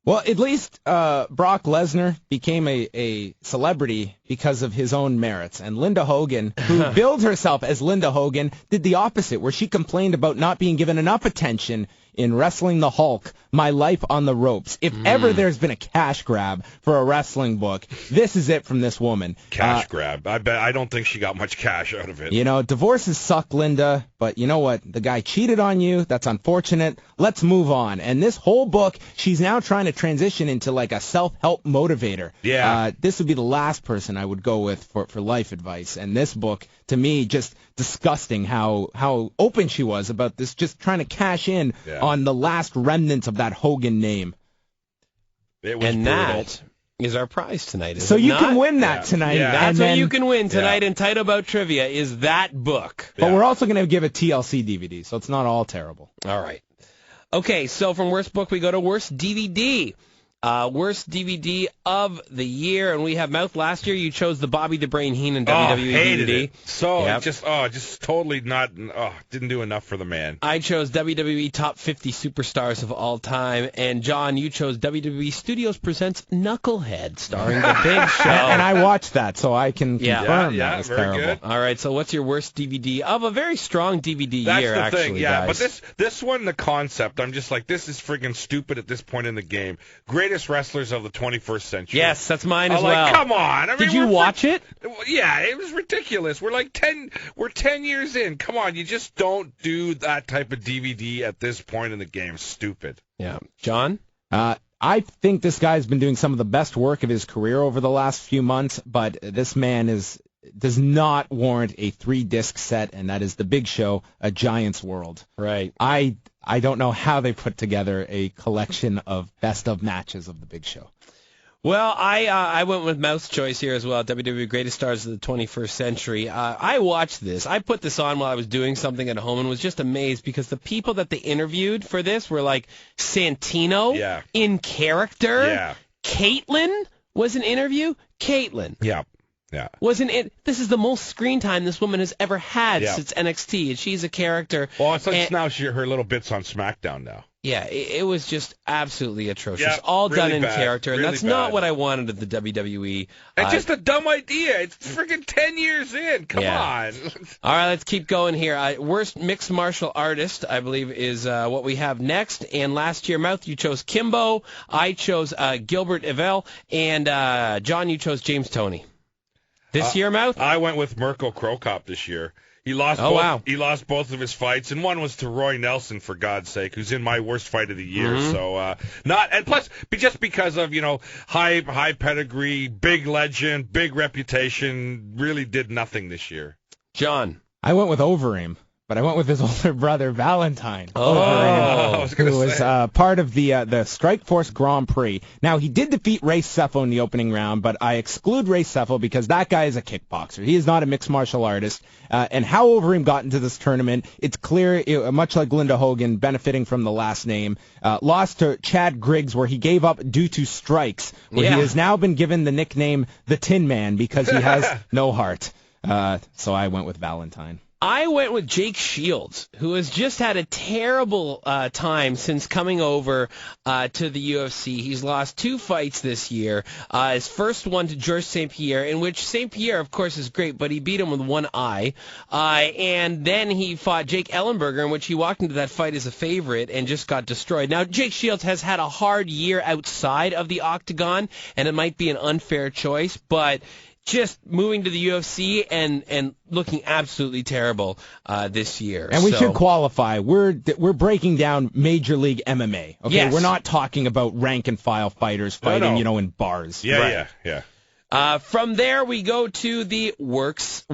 Well, at least Brock Lesnar became a celebrity because of his own merits. And Linda Hogan, who billed herself as Linda Hogan, did the opposite, where she complained about not being given enough attention in Wrestling the Hulk, My Life on the Ropes. If ever there's been a cash grab for a wrestling book, this is it from this woman. Cash grab. I don't think she got much cash out of it. You know, divorces suck, Linda, but you know what? The guy cheated on you. That's unfortunate. Let's move on. And this whole book, she's now trying to transition into like a self-help motivator. Yeah. This would be the last person I would go with for life advice. And this book, to me, just disgusting how open she was about this, just trying to cash in on the last remnants of that Hogan name. It was and brutal. That is our prize tonight. So you can win that tonight. Yeah. That's what you can win tonight in Title Bout Trivia is that book. But we're also going to give a TLC DVD, so it's not all terrible. All right. Okay, so from worst book, we go to worst DVD. Worst DVD of the year, and we have Mouth. Last year, you chose the Bobby the Brain Heenan WWE hated DVD. It. So just totally not. Didn't do enough for the man. I chose WWE Top 50 Superstars of All Time, and John, you chose WWE Studios Presents Knucklehead, starring The Big Show. And I watched that, so I can confirm that was very terrible. Good. All right, so what's your worst DVD of a very strong DVD That's year? the actually, thing, yeah. guys. But this one, the concept, I'm just like, this is friggin' stupid at this point in the game. Greatest wrestlers of the 21st century. Yes, that's mine as well. well. Come on. I mean, did you watch it? Yeah, it was ridiculous. We're 10 years in. Come on, you just don't do that type of DVD at this point in the game. Stupid. Yeah. John? I think this guy's been doing some of the best work of his career over the last few months, but this man does not warrant a 3-disc set, and that is The Big Show, A Giant's World. Right. I don't know how they put together a collection of best of matches of The Big Show. Well, I went with Mouth's choice here as well, WWE Greatest Stars of the 21st Century. I watched this. I put this on while I was doing something at home and was just amazed because the people that they interviewed for this were like Santino in character. Yeah. Caitlyn was an interview. Caitlyn. Yeah. Yeah. Wasn't it? This is the most screen time this woman has ever had since NXT, and she's a character. Well, it's like now her little bits on SmackDown now. Yeah, it was just absolutely atrocious. Yeah, all really done in bad, character, and really that's not bad. what I wanted of the WWE. And just a dumb idea. It's freaking 10 years in. Come on. All right, let's keep going here. Worst mixed martial artist, I believe, is what we have next. And last year, Mouth, you chose Kimbo. I chose Gilbert Evel. And John, you chose James Toney. This year, Mouth? I went with Mirko Krokop this year. He lost He lost both of his fights, and one was to Roy Nelson, for God's sake, who's in my worst fight of the year. Mm-hmm. So and plus just because of high pedigree, big legend, big reputation, really did nothing this year. John, I went with Overeem, but I went with his older brother Valentine. Overeem, who was part of the Strikeforce Grand Prix. Now, he did defeat Ray Seffo in the opening round, but I exclude Ray Seffo because that guy is a kickboxer. He is not a mixed martial artist. And how Overeem got into this tournament, it's clear, much like Linda Hogan, benefiting from the last name, lost to Chad Griggs, where he gave up due to strikes, where he has now been given the nickname the Tin Man because he has no heart. So I went with Valentine. I went with Jake Shields, who has just had a terrible time since coming over to the UFC. He's lost 2 fights this year. His first one to Georges St. Pierre, in which St. Pierre, of course, is great, but he beat him with one eye. And then he fought Jake Ellenberger, in which he walked into that fight as a favorite and just got destroyed. Now, Jake Shields has had a hard year outside of the octagon, and it might be an unfair choice, but just moving to the UFC and looking absolutely terrible this year. And we should qualify. We're breaking down Major League MMA. Okay, yes. We're not talking about rank and file fighters fighting, in bars. Yeah. From there, we go to the worst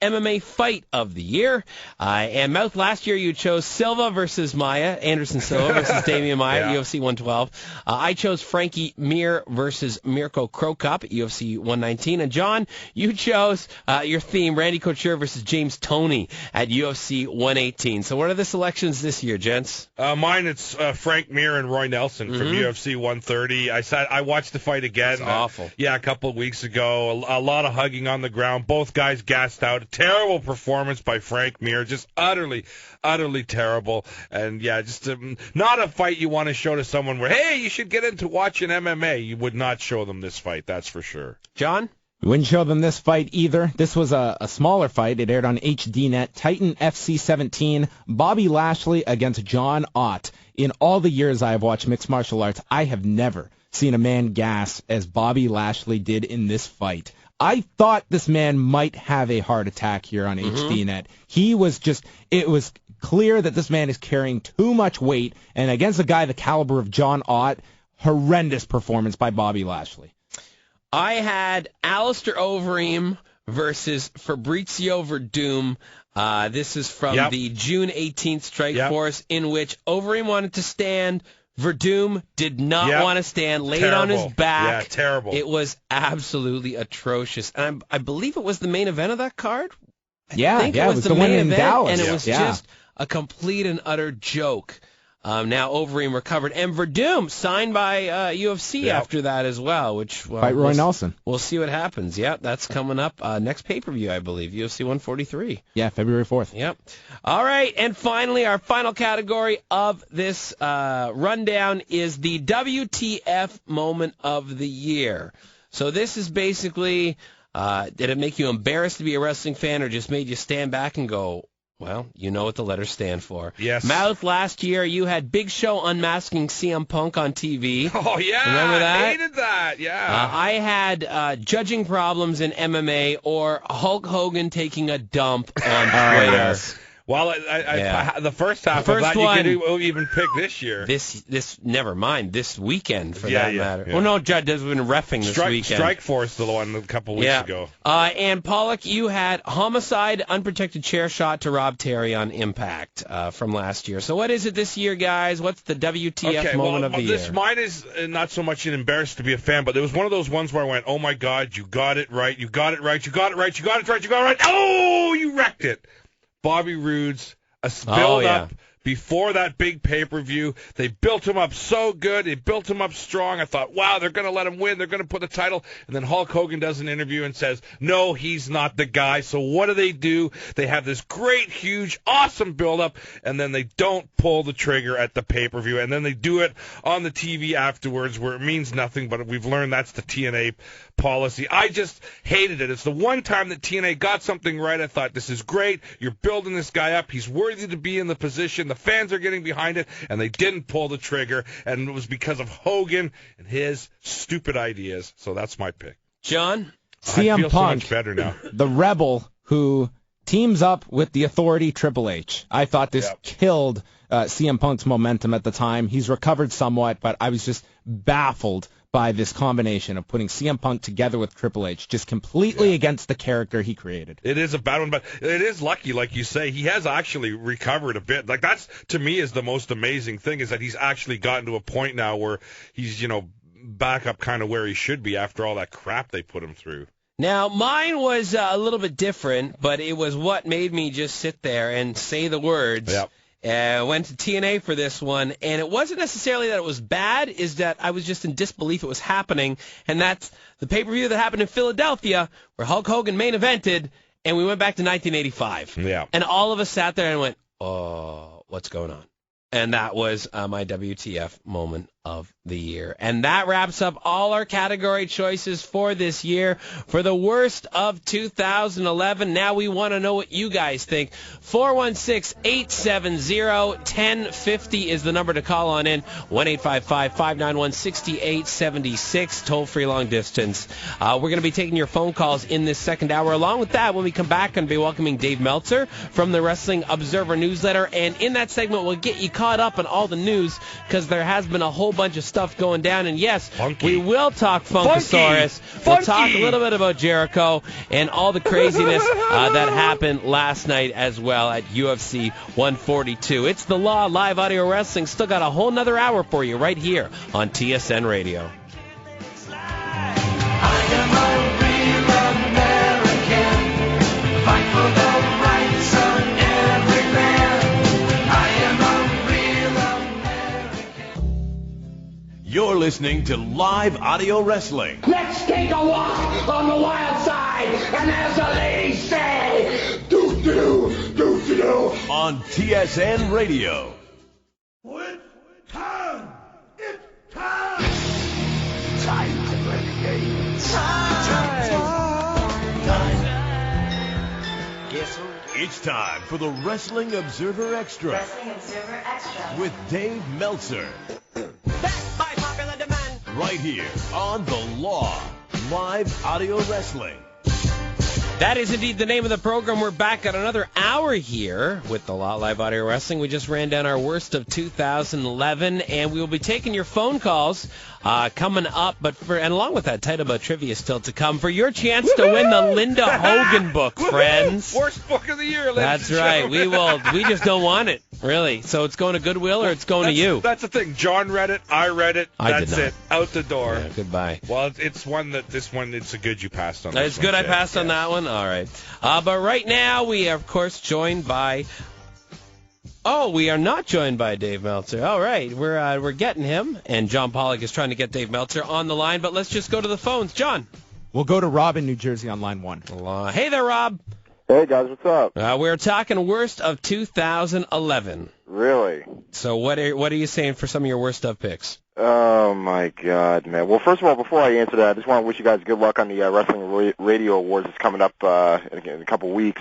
MMA fight of the year. And Mouth, last year you chose Silva versus Maia, Anderson Silva versus Damian Maia, UFC 112. I chose Frankie Mir versus Mirko Krokop at UFC 119. And John, you chose your theme, Randy Couture versus James Toney at UFC 118. So what are the selections this year, gents? Mine, it's Frank Mir and Roy Nelson from UFC 130. I watched the fight again. It's awful. A couple of weeks ago. A lot of hugging on the ground. Both guys gassed out. A terrible performance by Frank Mir. Just utterly terrible. And just not a fight you want to show to someone where, hey, you should get into watching MMA. You would not show them this fight, that's for sure. John? We wouldn't show them this fight either. This was a smaller fight. It aired on HDNet. Titan FC 17, Bobby Lashley against John Ott. In all the years I have watched mixed martial arts, I have never seen a man gas as Bobby Lashley did in this fight. I thought this man might have a heart attack here on HDNet. It was clear that this man is carrying too much weight, and against a guy the caliber of John Ott, horrendous performance by Bobby Lashley. I had Alistair Overeem versus Fabrizio Verdum. This is from the June 18th Strikeforce, in which Overeem wanted to stand. Verdum did not want to stand, laid on his back. Yeah, terrible. It was absolutely atrocious. And I believe it was the main event of that card. I think it was the main one in event, Dallas. And it was just a complete and utter joke. Now Overeem recovered, and Verdum signed by UFC after that as well, which fight Roy Nelson. We'll see what happens. Yeah, that's coming up next pay-per-view, I believe, UFC 143. Yeah, February 4th. Yep. All right, and finally, our final category of this rundown is the WTF moment of the year. So this is basically, did it make you embarrassed to be a wrestling fan, or just made you stand back and go, well, you know what the letters stand for. Yes. Mouth, last year you had Big Show unmasking CM Punk on TV. Oh, yeah. Remember that? I hated that, yeah. I had judging problems in MMA or Hulk Hogan taking a dump on Twitter. Yes. Well, the first half of that one, you could even pick this year. This never mind, this weekend for that matter. Yeah. Well, no, Judd has been reffing this weekend. Strikeforce, the one a couple weeks ago. And Pollock, you had homicide, unprotected chair shot to Rob Terry on Impact from last year. So what is it this year, guys? What's the WTF moment of the year? Mine is not so much an embarrassed to be a fan, but it was one of those ones where I went, oh my God, you got it right, you got it right, you got it right, you got it right, you got it right. Oh, you wrecked it. Bobby Roode's spilled up before that big pay-per-view. They built him up so good. They built him up strong. I thought, wow, they're going to let him win. They're going to put the title. And then Hulk Hogan does an interview and says, no, he's not the guy. So what do? They have this great, huge, awesome build-up, and then they don't pull the trigger at the pay-per-view. And then they do it on the TV afterwards where it means nothing, but we've learned that's the TNA policy. I just hated it. It's the one time that TNA got something right. I thought, this is great. You're building this guy up. He's worthy to be in the position. The fans are getting behind it, and they didn't pull the trigger, and it was because of Hogan and his stupid ideas. So that's my pick. John? CM I feel Punk, so much better now. The Rebel who teams up with the Authority Triple H. I thought this killed CM Punk's momentum at the time. He's recovered somewhat, but I was just baffled by this combination of putting CM Punk together with Triple H, just completely against the character he created. It is a bad one, but it is lucky, like you say. He has actually recovered a bit. Like, that's, to me, is the most amazing thing, is that he's actually gotten to a point now where he's, back up kind of where he should be after all that crap they put him through. Now, mine was a little bit different, but it was what made me just sit there and say the words. Yep. Went to TNA for this one, and it wasn't necessarily that it was bad, is that I was just in disbelief it was happening, and that's the pay-per-view that happened in Philadelphia where Hulk Hogan main evented, and we went back to 1985. Yeah. And all of us sat there and went, oh, what's going on? And that was my WTF moment of the year. And that wraps up all our category choices for this year for the worst of 2011. Now we want to know what you guys think. 416-870-1050 is the number to call on in. 1-855-591-6876, toll-free long distance. We're going to be taking your phone calls in this second hour. Along with that, when we come back, I'm going to be welcoming Dave Meltzer from the Wrestling Observer newsletter. And in that segment, we'll get you caught up on all the news because there has been a whole bunch of stuff going down. And yes, we will talk Funkasaurus. We'll talk a little bit about Jericho and all the craziness that happened last night as well at UFC 142. It's The Law, live audio wrestling. Still got a whole nother hour for you right here on TSN Radio. I am a real American. Fight for the rights of every man. I am a real American. You're listening to Live Audio Wrestling. Let's take a walk on the wild side, and as the ladies say, doo-doo, doo-doo. On TSN Radio. It's time! It's time! Time to renegade. It's time for the Wrestling Observer Extra. Wrestling Observer Extra. With Dave Meltzer. Back by popular demand. Right here on The Law, live audio wrestling. That is indeed the name of the program. We're back at another hour here with The Law, live audio wrestling. We just ran down our worst of 2011, and we will be taking your phone calls coming up. And along with that, title about trivia still to come for your chance to win the Linda Hogan book, friends. Worst book of the year, ladies That's and right. gentlemen. We just don't want it, really. So it's going to Goodwill or it's going to you. That's the thing. John read it. I read it. I did That's not. it. Out the door. Yeah, goodbye. Well, it's a good you passed on. It's good I passed on that one? All right. But right now we are, of course, joined by... Oh, we are not joined by Dave Meltzer. All right. We're getting him, and John Pollock is trying to get Dave Meltzer on the line, but let's just go to the phones. John. We'll go to Rob in New Jersey on line 1. Hey there, Rob. Hey, guys. What's up? We're talking worst of 2011. Really? So what are you saying for some of your worst of picks? Oh, my God, man. Well, first of all, before I answer that, I just want to wish you guys good luck on the Wrestling Radio Awards that's coming up in a couple weeks.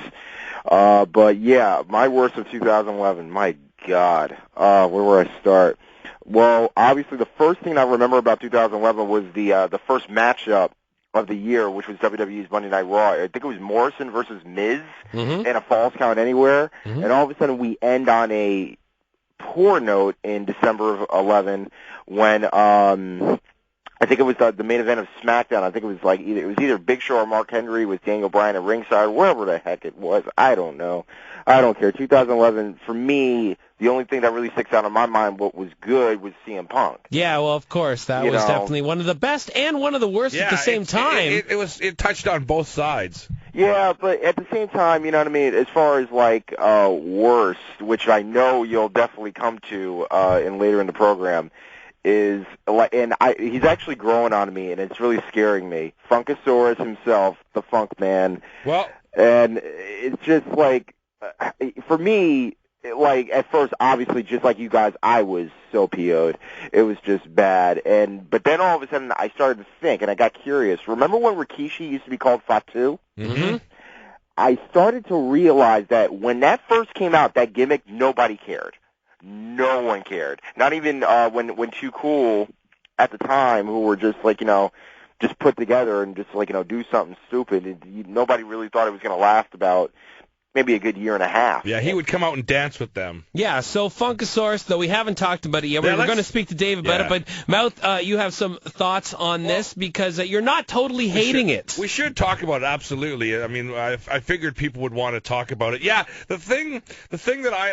But, yeah, my worst of 2011, my God. Where would I start? Well, obviously, the first thing I remember about 2011 was the first matchup of the year, which was WWE's Monday Night Raw. I think it was Morrison versus Miz in a Falls Count Anywhere. And all of a sudden, we end on a poor note in December of 11 when I think it was the main event of SmackDown. I think it was either Big Show or Mark Henry with Daniel Bryan at ringside, wherever the heck it was. I don't know. I don't care. 2011, for me, the only thing that really sticks out in my mind, what was good, was CM Punk. Yeah, well, of course, that was definitely one of the best and one of the worst at the same time. It touched on both sides. Yeah, but at the same time, you know what I mean, as far as like worst, which I know you'll definitely come to in later in the program, is like, and he's actually growing on me, and it's really scaring me. Funkasaurus himself, the Funk Man. Well, and it's just like, for me, like at first, obviously, just like you guys, I was so PO'd. It was just bad, but then all of a sudden, I started to think, and I got curious. Remember when Rikishi used to be called Fatu? Mm-hmm. I started to realize that when that first came out, that gimmick, nobody cared. No one cared. Not even when Too Cool at the time, who were just like, just put together and just like, do something stupid. Nobody really thought it was going to last about maybe a good year and a half. Yeah, he would come out and dance with them. Yeah, so Funkasaurus, though we haven't talked about it yet. We're going to speak to Dave about it, but Mouth, you have some thoughts on this because you're not totally hating it. We should talk about it, absolutely. I mean, I figured people would want to talk about it. Yeah, the thing that I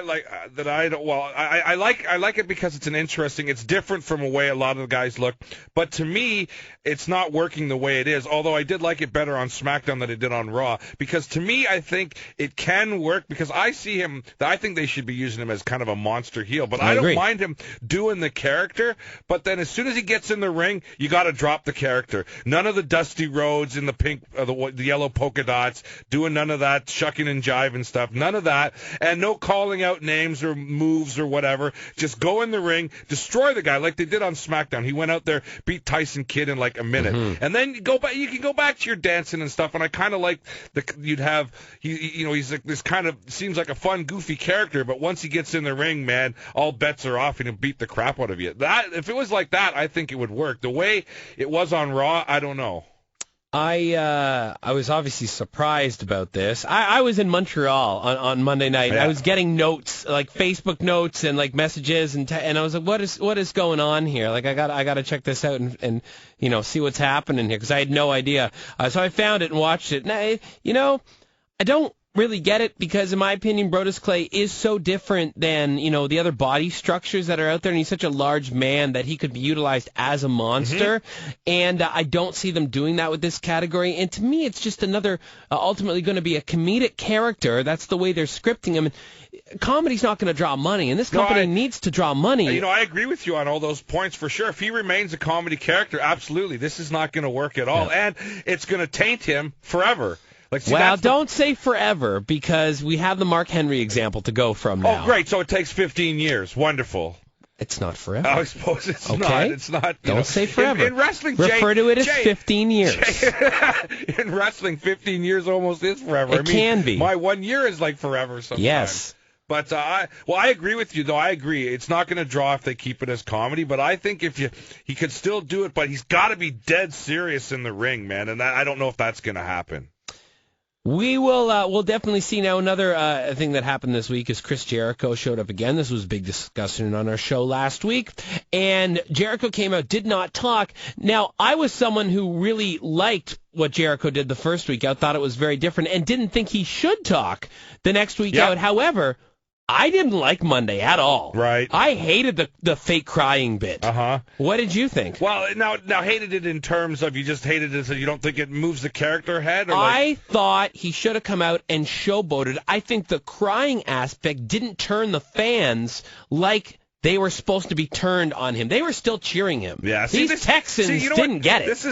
like, I like it because it's it's different from the way a lot of the guys look, but to me, it's not working the way it is, although I did like it better on SmackDown than it did on Raw, because to me, I think it can work, because I see him, I think they should be using him as kind of a monster heel, but I don't mind him doing the character, but then as soon as he gets in the ring, you got to drop the character. None of the Dusty Rhodes and the pink, the yellow polka dots, doing none of that shucking and jiving stuff, none of that, and no calling out names or moves or whatever. Just go in the ring, destroy the guy like they did on SmackDown. He went out there, beat Tyson Kidd in like a minute, and then you can go back to your dancing and stuff. And I kind of like he's like this kind of seems like a fun, goofy character, but once he gets in the ring, man, all bets are off and he'll beat the crap out of you. That if it was like that, I think it would work. The way it was on Raw, I don't know. I was obviously surprised about this. I was in Montreal on Monday night. Yeah. I was getting notes, like Facebook notes and like messages, and I was like, what is going on here? Like I got to check this out and see what's happening here, because I had no idea. So I found it and watched it. And I don't really get it, because in my opinion, Brodus Clay is so different than the other body structures that are out there, and he's such a large man that he could be utilized as a monster, and I don't see them doing that with this category. And to me, it's just another ultimately going to be a comedic character. That's the way they're scripting him. Comedy's not going to draw money, and this company needs to draw money. I agree with you on all those points for sure. If he remains a comedy character, absolutely, this is not going to work at all, and it's going to taint him forever. Don't say forever, because we have the Mark Henry example to go from now. Oh, great. So it takes 15 years. Wonderful. It's not forever. I suppose it's not. It's not. Don't say forever. In wrestling, refer to it as 15 years. In wrestling, 15 years almost is forever. It can be. My 1 year is like forever sometimes. Yes. But I agree with you, though. I agree. It's not going to draw if they keep it as comedy, but I think he could still do it, but he's got to be dead serious in the ring, man, and I don't know if that's going to happen. We will we'll definitely see now. Another thing that happened this week is Chris Jericho showed up again. This was a big discussion on our show last week. And Jericho came out, did not talk. Now, I was someone who really liked what Jericho did the first week out, thought it was very different, and didn't think he should talk the next week out. However, I didn't like Monday at all. Right. I hated the fake crying bit. Uh-huh. What did you think? Well, now hated it in terms of you just hated it so you don't think it moves the character ahead? Or I thought he should have come out and showboated. I think the crying aspect didn't turn the fans like they were supposed to be turned on him. They were still cheering him. Yeah, These Texans didn't get it. This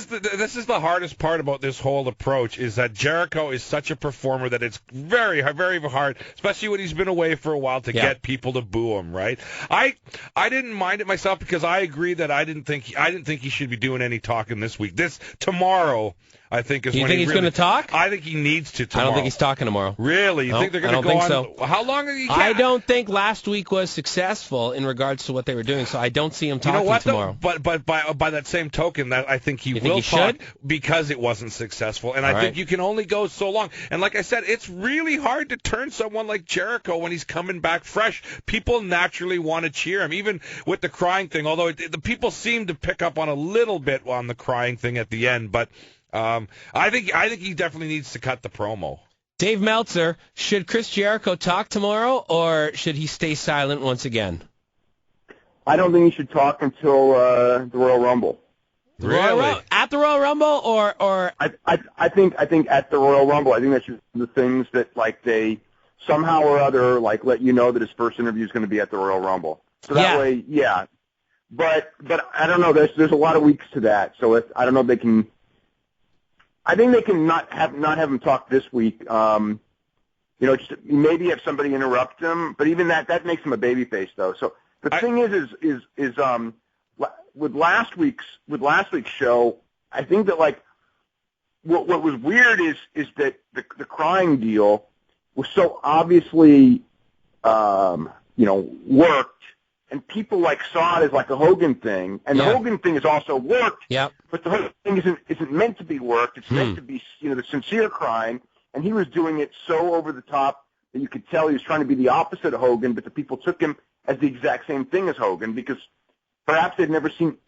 is the hardest part about this whole approach, is that Jericho is such a performer that it's very, very hard, especially when he's been away for a while, to get people to boo him. Right? I didn't mind it myself, because I agree that I didn't think he should be doing any talking this week. Tomorrow, I think, is when he's going to talk? I think he needs to tomorrow. I don't think he's talking tomorrow. Really? You think they're going to go on? So. How long are you? I don't think last week was successful in regards to what they were doing, so I don't see him talking tomorrow. Though? But by that same token, that I think he will talk because it wasn't successful, and I think you can only go so long. And like I said, it's really hard to turn someone like Jericho when he's coming back fresh. People naturally want to cheer him, even with the crying thing. Although the people seem to pick up on a little bit on the crying thing at the end, but. I think he definitely needs to cut the promo. Dave Meltzer, should Chris Jericho talk tomorrow, or should he stay silent once again? I don't think he should talk until the Royal Rumble. Really? At the Royal Rumble or I think at the Royal Rumble, I think that's just the things that like they somehow or other like let you know that his first interview is going to be at the Royal Rumble. So that way, yeah. But I don't know. There's a lot of weeks to that, so I don't know if they can. I think they can not have him talk this week. Just maybe have somebody interrupt him, but even that makes him a babyface though. So the thing is with last week's show, I think that like what was weird is that the crying deal was so obviously worked. And people like saw it as like a Hogan thing, and the Hogan thing is also worked. Yeah. But the Hogan thing isn't meant to be worked. It's meant to be, the sincere crying. And he was doing it so over the top that you could tell he was trying to be the opposite of Hogan. But the people took him as the exact same thing as Hogan because perhaps they'd never seen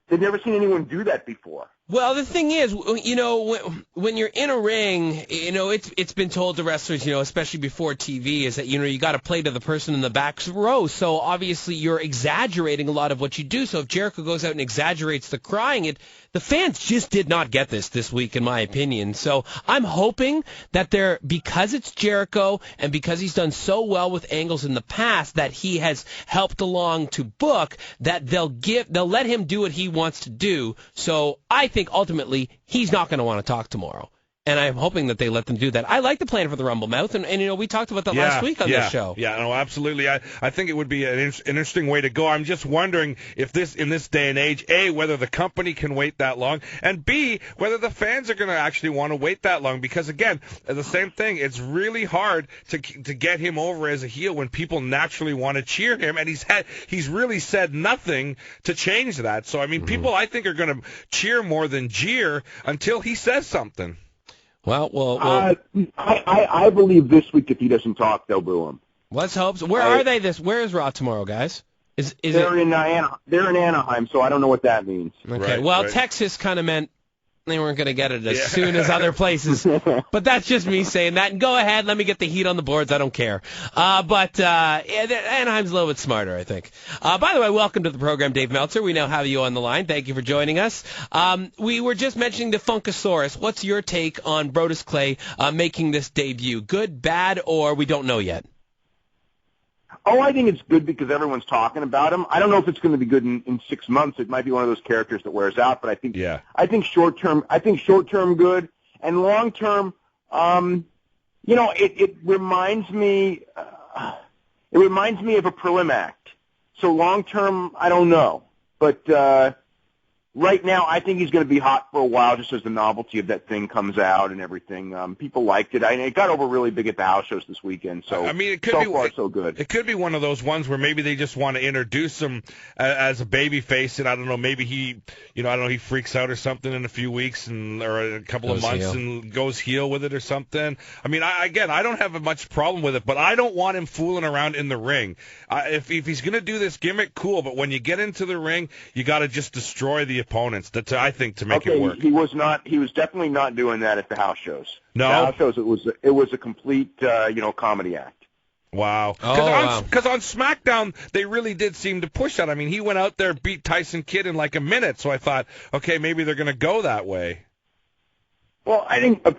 anyone do that before. Well, the thing is, when you're in a ring, it's been told to wrestlers, especially before TV, is that, you got to play to the person in the back row. So obviously you're exaggerating a lot of what you do. So if Jericho goes out and exaggerates the crying, the fans just did not get this week, in my opinion. So I'm hoping that because it's Jericho and because he's done so well with angles in the past that he has helped along to book, that they'll let him do what he wants to do. So I think ultimately he's not going to want to talk tomorrow. And I'm hoping that they let them do that. I like the plan for the Rumble Mouth, and we talked about that last week on this show. Yeah, no, absolutely. I think it would be an interesting way to go. I'm just wondering if in this day and age, A, whether the company can wait that long, and B, whether the fans are going to actually want to wait that long. Because, again, the same thing, it's really hard to get him over as a heel when people naturally want to cheer him, and he's really said nothing to change that. So, I mean, people, I think, are going to cheer more than jeer until he says something. Well. I believe this week if he doesn't talk, they'll boo him. Let's hope so. Where are they? Where is Raw tomorrow, guys? They're in Anaheim, so I don't know what that means. Okay. Right. Texas kind of meant they weren't going to get it as soon as other places. But that's just me saying that. And go ahead, let me get the heat on the boards. I don't care. But Anaheim's a little bit smarter, I think. By the way, welcome to the program, Dave Meltzer. We now have you on the line. Thank you for joining us. We were just mentioning the Funkasaurus. What's your take on Brodus Clay making this debut? Good, bad, or we don't know yet? Oh, I think it's good because everyone's talking about him. I don't know if it's going to be good in 6 months. It might be one of those characters that wears out, but I think short term good, and long term, it reminds me of a prelim act. So long term, I don't know, but right now, I think he's going to be hot for a while, just as the novelty of that thing comes out and everything. People liked it. It got over really big at the house shows this weekend. So I mean, so good. It could be one of those ones where maybe they just want to introduce him as a baby face, and I don't know, maybe he freaks out or something in a few weeks or a couple of months and goes heel with it or something. I mean, I don't have much problem with it, but I don't want him fooling around in the ring. If he's going to do this gimmick, cool. But when you get into the ring, you got to just destroy the opponents. That's, I think, to make it work. He was definitely not doing that at the house shows. No, the house shows it was a complete comedy act. Wow. Because on SmackDown they really did seem to push that. I mean, he went out there, beat Tyson Kidd in like a minute. So I thought, okay, maybe they're going to go that way. Well, I think the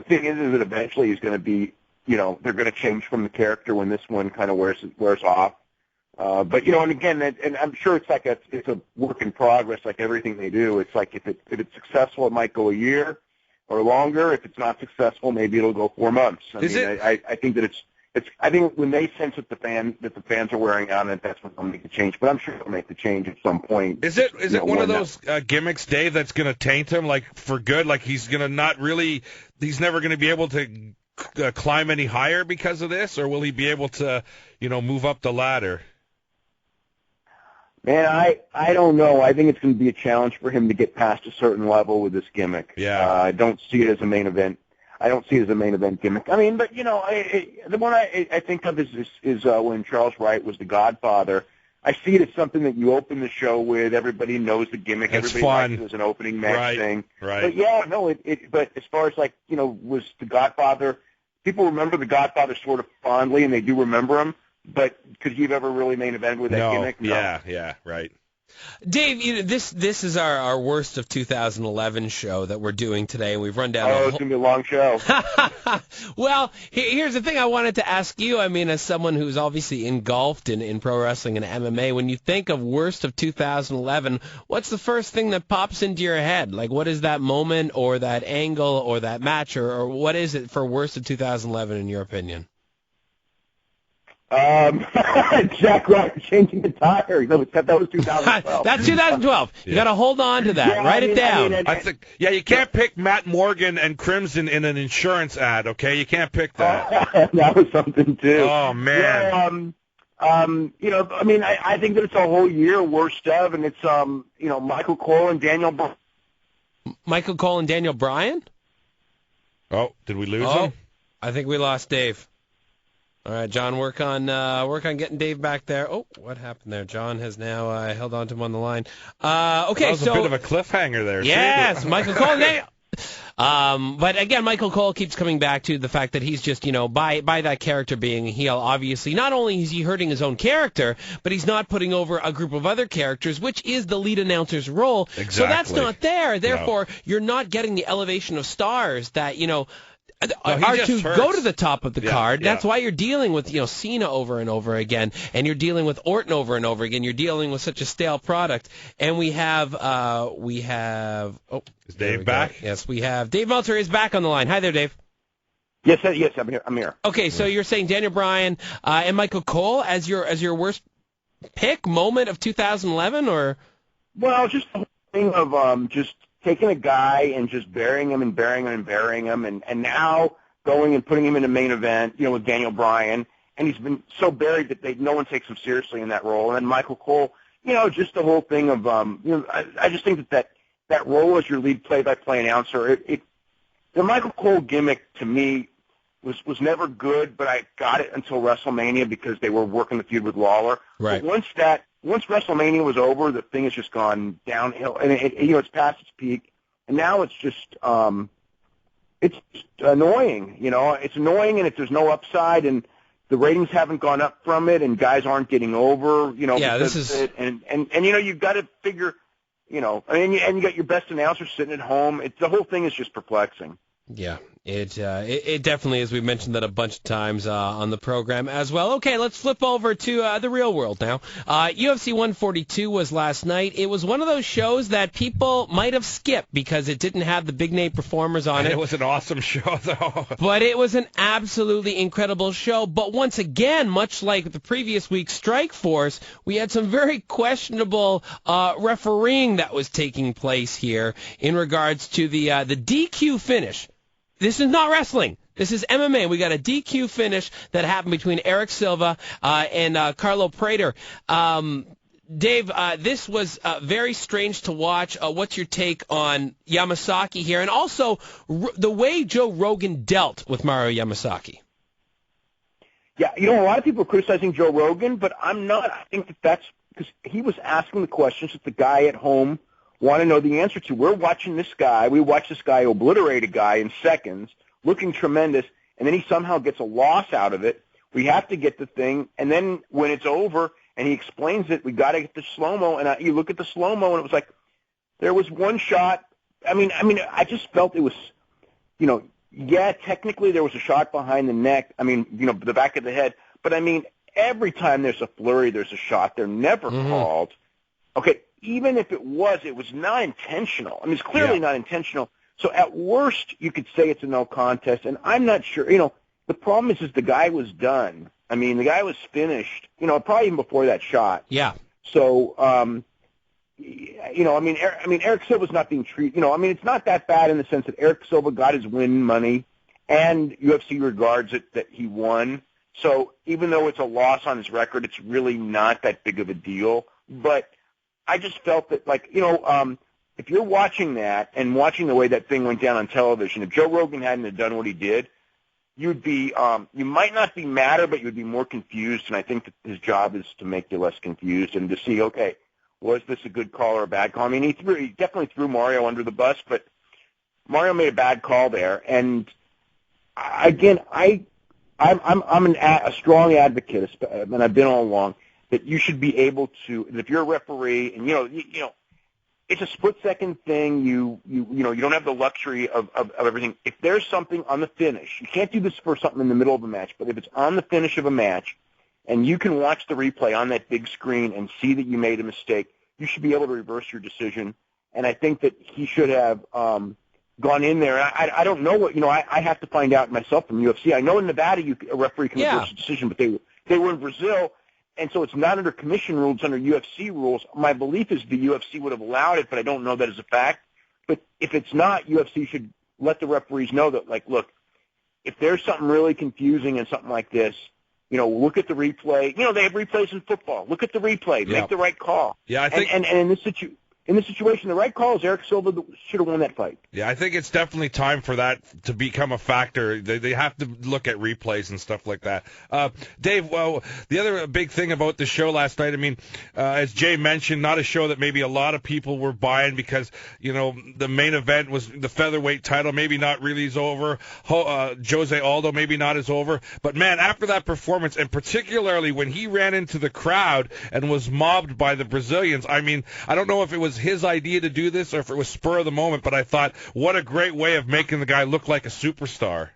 thing is that eventually he's going to be, they're going to change from the character when this one kind of wears off. But and again, and I'm sure it's a work in progress, like everything they do. It's like if it's successful, it might go a year or longer. If it's not successful, maybe it'll go 4 months. I think that I think when they sense that the fans are wearing out, and that's when they'll make the change. But I'm sure they'll make the change at some point. Is it one of those gimmicks, Dave, that's going to taint him like for good? Like he's never going to be able to climb any higher because of this, or will he be able to move up the ladder? Man, I don't know. I think it's going to be a challenge for him to get past a certain level with this gimmick. Yeah. I don't see it as a main event. I don't see it as a main event gimmick. I mean, but the one I think of is when Charles Wright was the Godfather. I see it as something that you open the show with. Everybody knows the gimmick. It's everybody fun. likes it as an opening match thing. Right. But but as far as was the Godfather, people remember the Godfather sort of fondly, and they do remember him. But could you have ever really main event with that gimmick? No. Yeah, right. Dave, this is our worst of 2011 show that we're doing today, and we've run down. Oh, it's gonna be a long show. Well, here's the thing I wanted to ask you. I mean, as someone who's obviously engulfed in pro wrestling and MMA, when you think of worst of 2011, what's the first thing that pops into your head? Like, what is that moment or that angle or that match, or what is it for worst of 2011 in your opinion? Jack Ryder changing the tires. That was 2012. That's 2012. You got to hold on to that. Yeah, Write it down. I think, you can't pick Matt Morgan and Crimson in an insurance ad, okay? You can't pick that. That was something, too. Oh, man. I think that it's a whole year worst of, and it's, Michael Cole and Daniel Bryan. Michael Cole and Daniel Bryan? Oh, did we lose him? I think we lost Dave. All right, John, work on getting Dave back there. Oh, what happened there? John has now held on to him on the line. Okay, that was a bit of a cliffhanger there. Yes, Michael Cole. But again, Michael Cole keeps coming back to the fact that he's just, by that character being a heel, obviously, not only is he hurting his own character, but he's not putting over a group of other characters, which is the lead announcer's role. Exactly. So that's not there. Therefore, you're not getting the elevation of stars that, are to go to the top of the card. That's why you're dealing with Cena over and over again, and you're dealing with Orton over and over again. You're dealing with such a stale product, and we have is Dave back? Yes, we have Dave Meltzer is back on the line. Hi there, Dave. Yes, I'm here. Okay, so you're saying Daniel Bryan and Michael Cole as your worst pick moment of 2011, or? Well, just the whole thing of just taking a guy and just burying him and burying him and burying him, and now going and putting him in the main event, with Daniel Bryan, and he's been so buried that no one takes him seriously in that role. And then Michael Cole, just the whole thing of, I just think that role as your lead play-by-play announcer, the Michael Cole gimmick to me was never good, but I got it until WrestleMania because they were working the feud with Lawler. Right. But once WrestleMania was over, the thing has just gone downhill, and it's past its peak, and now it's just annoying. It's annoying, and if there's no upside, and the ratings haven't gone up from it, and guys aren't getting over, Yeah, because this is of it, and you've got to figure, and you got your best announcer sitting at home. The whole thing is just perplexing. Yeah, it definitely is. We've mentioned that a bunch of times on the program as well. Okay, let's flip over to the real world now. UFC 142 was last night. It was one of those shows that people might have skipped because it didn't have the big name performers on it. It was an awesome show, though. But it was an absolutely incredible show. But once again, much like the previous week's Strike Force, we had some very questionable refereeing that was taking place here in regards to the DQ finish. This is not wrestling. This is MMA. We got a DQ finish that happened between Eric Silva and Carlo Prater. Dave, this was very strange to watch. What's your take on Yamasaki here? And also the way Joe Rogan dealt with Mario Yamasaki. Yeah, a lot of people are criticizing Joe Rogan, but I'm not. I think that's because he was asking the questions that the guy at home want to know the answer to. We're watching this guy. We watch this guy obliterate a guy in seconds, looking tremendous, and then he somehow gets a loss out of it. We have to get the thing, and then when it's over and he explains it, we got to get the slow-mo, and you look at the slow-mo, and it was like there was one shot. I mean, I just felt it was, technically there was a shot behind the neck. I mean, the back of the head. But, I mean, every time there's a flurry, there's a shot. They're never called. Okay, even if it was not intentional. I mean, it's clearly not intentional. So at worst, you could say it's a no contest, and I'm not sure. The problem is the guy was done. I mean, the guy was finished, probably even before that shot. Yeah. So, Eric Silva's not being treated, it's not that bad in the sense that Eric Silva got his win money, and UFC regards it that he won. So even though it's a loss on his record, it's really not that big of a deal. But I just felt that, if you're watching that and watching the way that thing went down on television, if Joe Rogan hadn't have done what he did, you'd be, you might not be madder, but you'd be more confused. And I think that his job is to make you less confused and to see, okay, was this a good call or a bad call? I mean, he definitely threw Mario under the bus, but Mario made a bad call there. And I'm a strong advocate, and I've been all along, that you should be able to, if you're a referee, and it's a split-second thing. You don't have the luxury of everything. If there's something on the finish, you can't do this for something in the middle of a match, but if it's on the finish of a match, and you can watch the replay on that big screen and see that you made a mistake, you should be able to reverse your decision. And I think that he should have gone in there. I don't know what, I have to find out myself from UFC. I know in Nevada a referee can reverse a decision, but they were in Brazil, and so it's not under commission rules, it's under UFC rules. My belief is the UFC would have allowed it, but I don't know that as a fact. But if it's not, UFC should let the referees know that, like, look, if there's something really confusing and something like this, look at the replay. They have replays in football. Look at the replay. Make the right call. Yeah, I think. And in this situation, the right call is Eric Silva should have won that fight. Yeah, I think it's definitely time for that to become a factor. They have to look at replays and stuff like that. Dave, well, the other big thing about the show last night, I mean, as Jay mentioned, not a show that maybe a lot of people were buying because, the main event was the featherweight title, maybe not really is over. Jose Aldo maybe not is over. But, man, after that performance, and particularly when he ran into the crowd and was mobbed by the Brazilians, I mean, I don't know if it was his idea to do this or if it was spur of the moment, but I thought, what a great way of making the guy look like a superstar.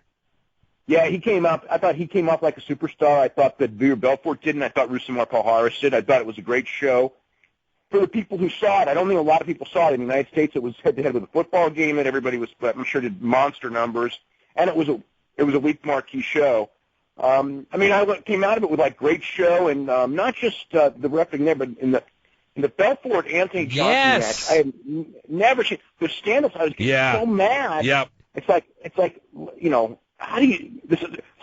Yeah, I thought he came up like a superstar. I thought that Veer Belfort did, and I thought Rousimar Palhares did. I thought it was a great show. For the people who saw it, I don't think a lot of people saw it. In the United States, it was head-to-head with a football game that everybody was, I'm sure, did monster numbers, and it was a week marquee show. I came out of it with, like, great show, and not just the refereeing there, but in the Belfort Anthony Johnson match, I had never seen the stand-ups. I was getting so mad. Yep. It's like how do you?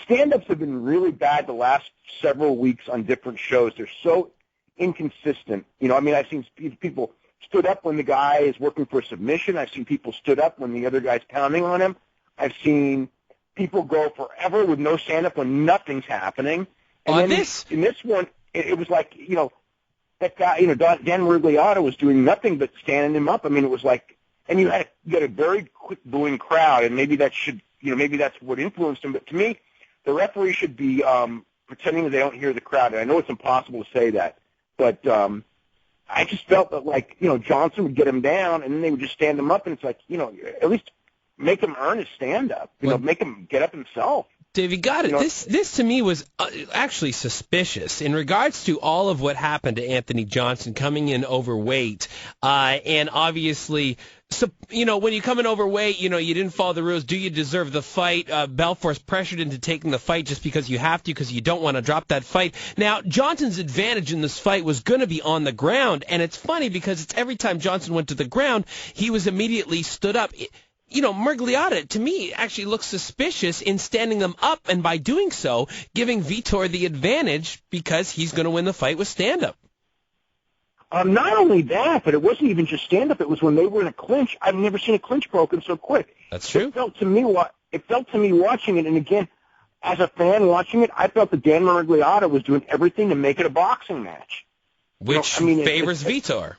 Stand-ups have been really bad the last several weeks on different shows. They're so inconsistent. I've seen people stood up when the guy is working for a submission. I've seen people stood up when the other guy's pounding on him. I've seen people go forever with no stand-up when nothing's happening. And in this one, it was like that guy, Dan Miragliotta was doing nothing but standing him up. I mean, it was like, and you had a very quick booing crowd, and maybe that should, maybe that's what influenced him. But to me, the referee should be pretending that they don't hear the crowd. And I know it's impossible to say that, but I just felt that, like, Johnson would get him down, and then they would just stand him up, and it's like, at least make him earn his stand-up. Make him get up himself. Dave, you got it. This to me was actually suspicious in regards to all of what happened to Anthony Johnson coming in overweight, and obviously, when you come in overweight, you didn't follow the rules. Do you deserve the fight? Belfort's pressured into taking the fight just because you have to, because you don't want to drop that fight. Now, Johnson's advantage in this fight was going to be on the ground, and it's funny because it's every time Johnson went to the ground, he was immediately stood up. Miragliotta, to me, actually looks suspicious in standing them up, and by doing so, giving Vitor the advantage because he's going to win the fight with stand-up. Not only that, but it wasn't even just stand-up. It was when they were in a clinch. I've never seen a clinch broken so quick. That's true. It felt to me watching it, and again, as a fan watching it, I felt that Dan Miragliotta was doing everything to make it a boxing match. Which favors Vitor.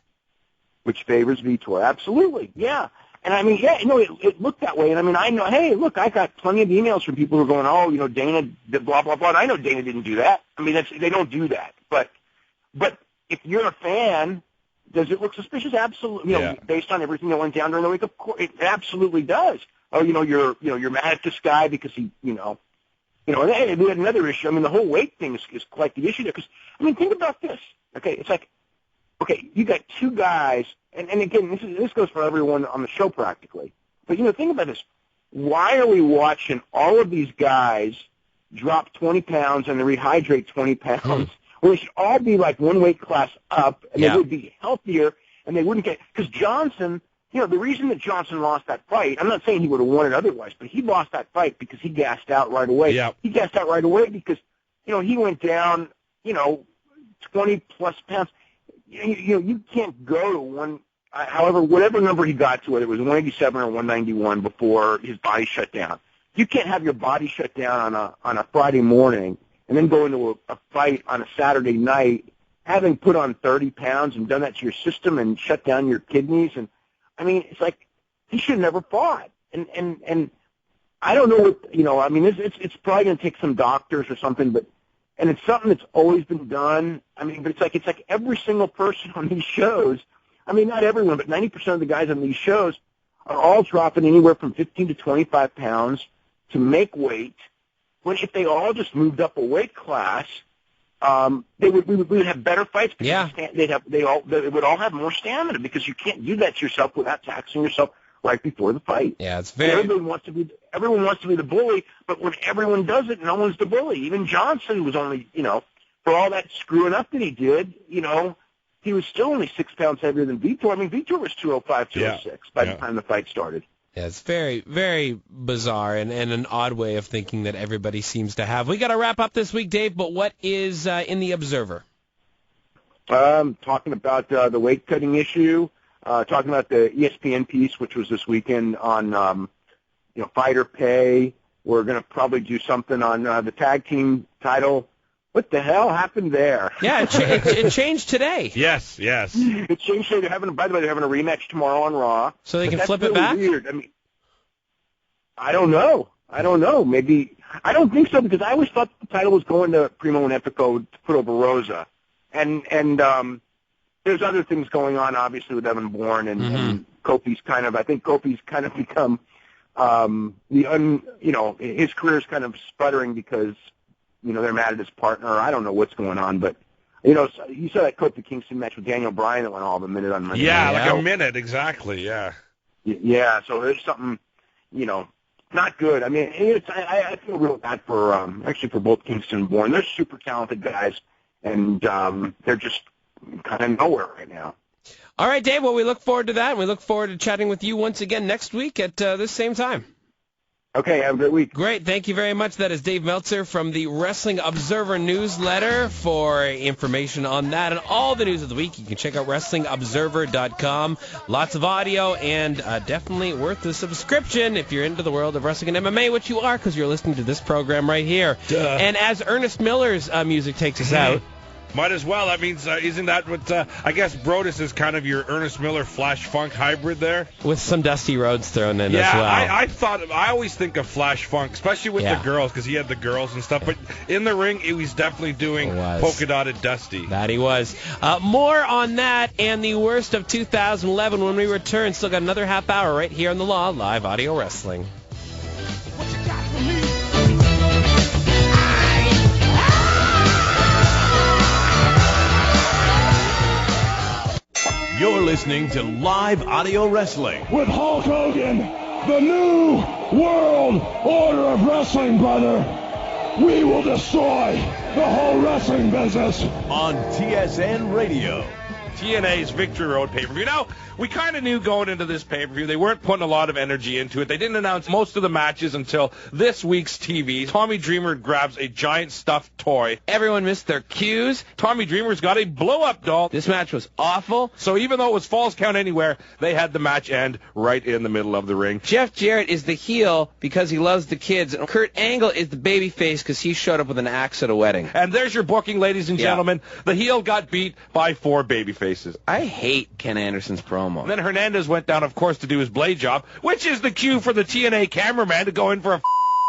Which favors Vitor, absolutely, yeah. And it looked that way. And I know, hey, look, I got plenty of emails from people who are going, Dana did blah, blah, blah. And I know Dana didn't do that. They don't do that. But if you're a fan, does it look suspicious? Absolutely. Based on everything that went down during the week, of course, it absolutely does. Oh, you're mad at this guy because he, and we had another issue. The whole weight thing is quite the issue there. Because, think about this. Okay, it's like, okay, you got two guys, and again, this goes for everyone on the show practically. But, think about this. Why are we watching all of these guys drop 20 pounds and then rehydrate 20 pounds? Well, they should all be like one weight class up, and they would be healthier, and they wouldn't get – because Johnson, the reason that Johnson lost that fight, I'm not saying he would have won it otherwise, but he lost that fight because he gassed out right away. Yep. He gassed out right away because, he went down, 20-plus pounds. You can't go to whatever number he got to, whether it was 187 or 191 before his body shut down. You can't have your body shut down on a Friday morning and then go into a fight on a Saturday night, having put on 30 pounds and done that to your system and shut down your kidneys. And it's like he should have never fought. And I don't know what it's probably going to take some doctors or something, but and it's something that's always been done. I mean, but it's like every single person on these shows. I mean, not everyone, but 90% of the guys on these shows are all dropping anywhere from 15 to 25 pounds to make weight. When if they all just moved up a weight class, we would have better fights. Yeah. They would all have more stamina because you can't do that to yourself without taxing yourself right before the fight. Yeah, it's everyone wants to be the bully, but when everyone does it, no one's the bully. Even Johnson was only, for all that screwing up that he did, he was still only 6 pounds heavier than Vitor. I mean, Vitor was 205, 206 by the time the fight started. Yeah, it's very, very bizarre and an odd way of thinking that everybody seems to have. We got to wrap up this week, Dave, but what is in the Observer? Talking about the weight cutting issue, talking about the ESPN piece, which was this weekend on, fighter pay. We're going to probably do something on the tag team title. What the hell happened there? Yeah, it changed today. Yes. It changed today. By the way, they're having a rematch tomorrow on Raw. So they can flip really it back? Weird. I mean, I don't know. Maybe I don't think so because I always thought the title was going to Primo and Epico to put over Rosa, and there's other things going on obviously with Evan Bourne and Kofi's kind of. I think Kofi's kind of become his career's kind of sputtering because. They're mad at his partner. I don't know what's going on, but, you saw that Kofi Kingston match with Daniel Bryan that went all of a minute on Monday. Yeah, like a minute, exactly, yeah. Yeah, so there's something, not good. I mean, I feel real bad for, actually for both Kingston and Bourne. They're super talented guys, and they're just kind of nowhere right now. All right, Dave, well, we look forward to that, and we look forward to chatting with you once again next week at this same time. Okay, have a great week. Great, thank you very much. That is Dave Meltzer from the Wrestling Observer newsletter. For information on that and all the news of the week, you can check out WrestlingObserver.com. Lots of audio and definitely worth the subscription if you're into the world of wrestling and MMA, which you are because you're listening to this program right here. Duh. And as Ernest Miller's music takes us out, might as well. That means, isn't that what, I guess Brodus is kind of your Ernest Miller Flash Funk hybrid there? with some Dusty Rhodes thrown in as well. Yeah, I always think of Flash Funk, especially with the girls, because he had the girls and stuff. But in the ring, he was definitely doing polka dotted Dusty. That he was. More on that and the worst of 2011 when we return. Still got another half hour right here on The Law, Live Audio Wrestling. You're listening to Live Audio Wrestling with Hulk Hogan, the new world order of wrestling, brother. We will destroy the whole wrestling business on TSN Radio. TNA's Victory Road pay-per-view. Now, we kind of knew going into this pay-per-view, they weren't putting a lot of energy into it. They didn't announce most of the matches until this week's TV. Tommy Dreamer grabs a giant stuffed toy. Everyone missed their cues. Tommy Dreamer's got a blow-up doll. This match was awful. So even though it was Falls Count Anywhere, they had the match end right in the middle of the ring. Jeff Jarrett is the heel because he loves the kids, and Kurt Angle is the babyface because he showed up with an axe at a wedding. And there's your booking, ladies and gentlemen. The heel got beat by 4 babyfaces. I hate Ken Anderson's promo. And then Hernandez went down, of course, to do his blade job, which is the cue for the TNA cameraman to go in for a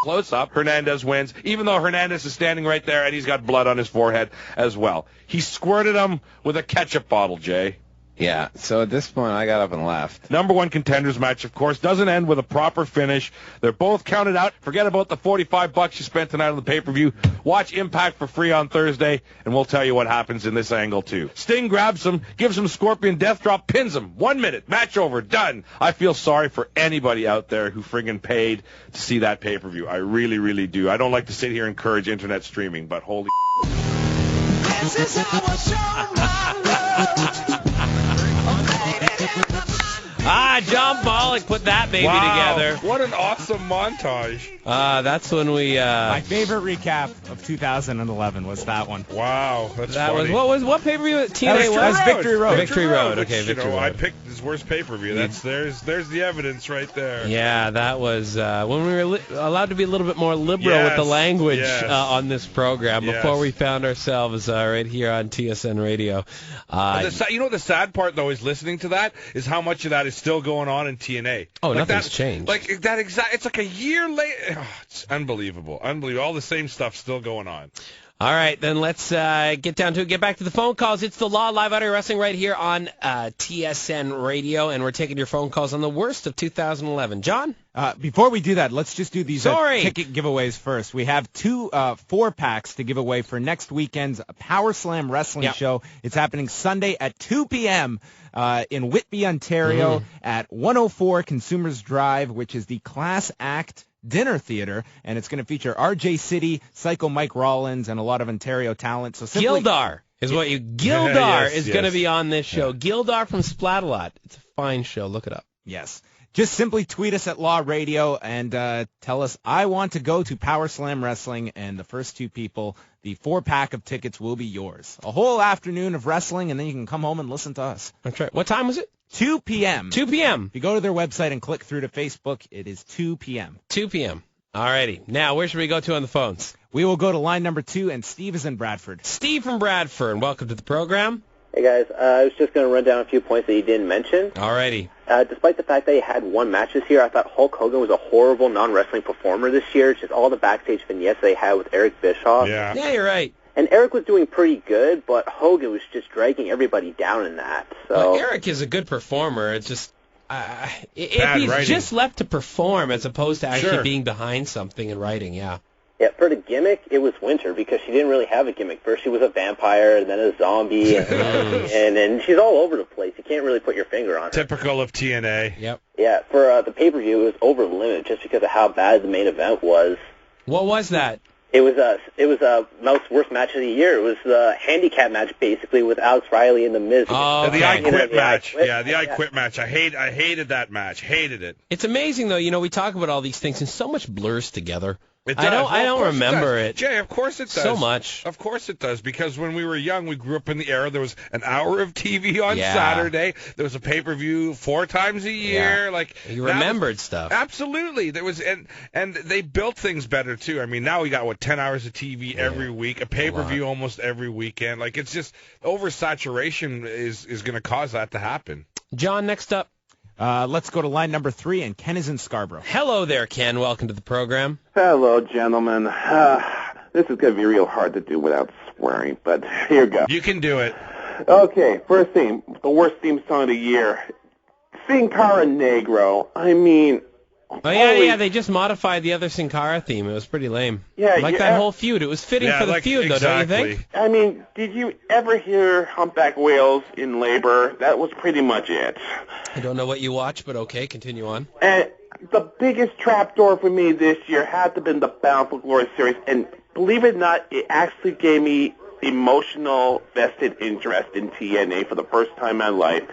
close-up. Hernandez wins, even though Hernandez is standing right there and he's got blood on his forehead as well. He squirted him with a ketchup bottle, Jay. Yeah, so at this point, I got up and left. Number 1 contenders match, of course, doesn't end with a proper finish. They're both counted out. Forget about the $45 you spent tonight on the pay-per-view. Watch Impact for free on Thursday, and we'll tell you what happens in this angle, too. Sting grabs him, gives him Scorpion Death Drop, pins him. 1 minute, match over, done. I feel sorry for anybody out there who friggin' paid to see that pay-per-view. I really, really do. I don't like to sit here and encourage internet streaming, but holy This is how John Pollock put that baby together. What an awesome montage. That's when we... My favorite recap of 2011 was that one. Wow, that's funny. What pay-per-view TNA was? That was Victory Road. Victory Road, which, okay, Victory Road. I picked his worst pay-per-view. There's the evidence right there. Yeah, that was when we were allowed to be a little bit more liberal with the language on this program before we found ourselves right here on TSN Radio. The sad part, though, is listening to that is how much of that is still going on in TNA. Oh, nothing's changed. Like that it's like a year later. Oh, it's unbelievable. All the same stuff still going on. All right, then let's get down to it. Get back to the phone calls. It's the Law Live Audio Wrestling right here on TSN Radio, and we're taking your phone calls on the worst of 2011. John? Before we do that, let's just do these ticket giveaways first. We have two 4-packs to give away for next weekend's Power Slam Wrestling show. It's happening Sunday at 2 p.m. In Whitby, Ontario at 104 Consumers Drive, which is the Class Act Dinner Theater, and it's going to feature RJ City, Psycho Mike Rollins, and a lot of Ontario talent. So Gildar is what you... Gildar is going to be on this show. Gildar from Splat-A-Lot. It's a fine show. Look it up. Yes. Just simply tweet us at Law Radio and tell us, I want to go to Power Slam Wrestling, and the first 2 people, the 4-pack of tickets will be yours. A whole afternoon of wrestling, and then you can come home and listen to us. That's right. What time was it? 2 p.m. 2 p.m. If you go to their website and click through to Facebook, it is 2 p.m. 2 p.m. All righty. Now, where should we go to on the phones? We will go to line number 2, and Steve is in Bradford. Steve from Bradford, welcome to the program. Hey, guys. I was just going to run down a few points that you didn't mention. All righty. Despite the fact that he had 1 match this year, I thought Hulk Hogan was a horrible non-wrestling performer this year. It's just all the backstage vignettes they had with Eric Bischoff. Yeah, you're right. And Eric was doing pretty good, but Hogan was just dragging everybody down in that. So well, Eric is a good performer. It's just if he's writing. just left to perform as opposed to actually being behind something and writing, Yeah, for the gimmick, it was Winter because she didn't really have a gimmick. First she was a vampire, and then a zombie, and she's all over the place. You can't really put your finger on her. Typical of TNA. Yep. Yeah, for the pay-per-view, it was over the limit just because of how bad the main event was. What was that? It was Mel's worst match of the year. It was the handicap match, basically, with Alex Riley and The Miz. Oh, the I Quit match. Yeah, the I Quit match. I hated that match. Hated it. It's amazing, though. You know, we talk about all these things, and so much blurs together. It does. I don't remember it. Jay, of course it does. So much. Of course it does, because when we were young, we grew up in the era. There was an hour of TV on Saturday. There was a pay-per-view 4 times a year. Yeah. Like you remembered stuff. Absolutely. There was, and they built things better too. I mean, now we got 10 hours of TV every week, a pay-per-view almost every weekend. Like it's just oversaturation is going to cause that to happen. John, next up. Let's go to line number 3, and Ken is in Scarborough. Hello there, Ken. Welcome to the program. Hello, gentlemen. This is going to be real hard to do without swearing, but here you go. You can do it. Okay, first theme, the worst theme song of the year. Sin Cara Negro. I mean... Oh, yeah, they just modified the other Sin Cara theme. It was pretty lame. Yeah, that whole feud. It was fitting for the feud, though, don't you think? I mean, did you ever hear Humpback Whales in labor? That was pretty much it. I don't know what you watch, but okay, continue on. And the biggest trapdoor for me this year had to have been the Bound for Glory series, and believe it or not, it actually gave me emotional vested interest in TNA for the first time in my life.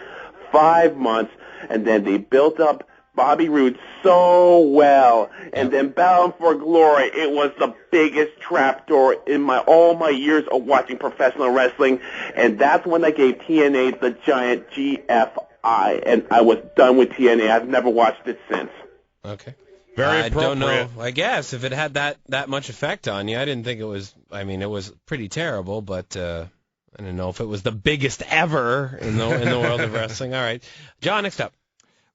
5 months, and then they built up Bobby Roode so well, and then Bound for Glory, it was the biggest trapdoor in all my years of watching professional wrestling, and that's when I gave TNA the giant GFI, and I was done with TNA. I've never watched it since. Okay. Very appropriate. I don't know. I guess if it had that much effect on you, I didn't think it was. I mean, it was pretty terrible, but I don't know if it was the biggest ever in the world of wrestling. All right, John, next up.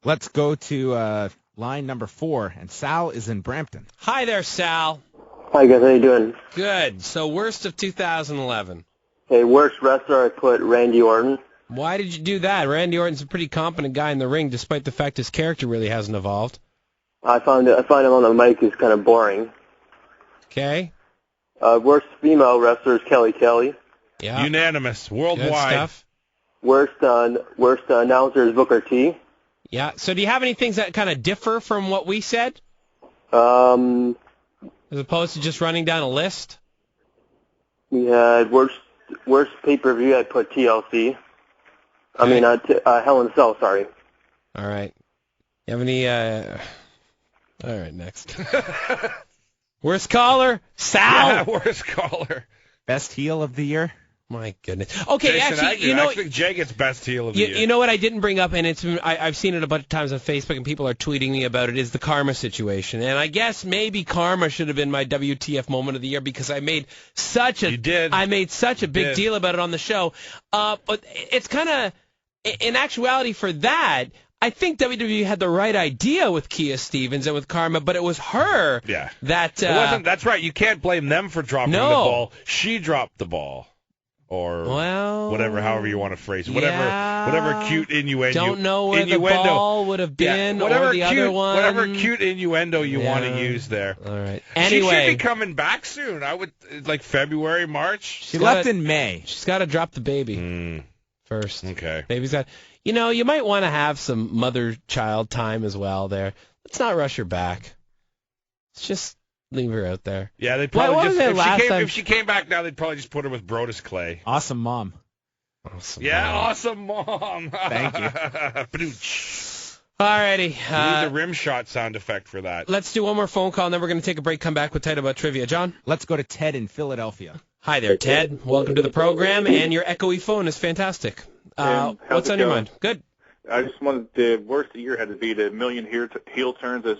Let's go to line number 4, and Sal is in Brampton. Hi there, Sal. Hi, guys. How you doing? Good. So, worst of 2011. Hey, worst wrestler, I put Randy Orton. Why did you do that? Randy Orton's a pretty competent guy in the ring, despite the fact his character really hasn't evolved. I find him on the mic is kind of boring. Okay. Worst female wrestler is Kelly. Yeah. Unanimous. Worldwide. Good stuff. Worst announcer is Booker T. Yeah. So do you have any things that kind of differ from what we said? As opposed to just running down a list? We had worst pay-per-view, I put TLC. I mean, Hell in a Cell, sorry. All right. You have any, all right, next. Worst caller? Sal? Yeah, worst caller. Best heel of the year? My goodness. Okay, Jason actually, Agnew. you know, I think Jay gets best heel of the year. You know what I didn't bring up, and I've seen it a bunch of times on Facebook, and people are tweeting me about it, is the Karma situation. And I guess maybe Karma should have been my WTF moment of the year because I made such a big deal about it on the show. But it's kind of, in actuality for that, I think WWE had the right idea with Kia Stevens and with Karma, but it was her that... it wasn't. That's right. You can't blame them for dropping the ball. She dropped the ball. Or whatever, however you want to phrase it. Whatever cute innuendo. Don't know where the ball would have been or the other one. Whatever cute innuendo you want to use there. All right. Anyway. She should be coming back soon. I would, like February, March. She left in May. She's got to drop the baby first. Okay. Baby's got... you might want to have some mother-child time as well there. Let's not rush her back. Let's just leave her out there. Yeah, they'd probably if she came back now, they'd probably just put her with Brodus Clay. Awesome mom. Awesome mom. Thank you. Alrighty. You need the rim shot sound effect for that. Let's do one more phone call, and then we're going to take a break, come back with Tight About Trivia. John? Let's go to Ted in Philadelphia. Hi there, Ted. Welcome to the program, and your echoey phone is fantastic. What's on your mind? Good. I just wanted the worst of the year had to be the million heel turns as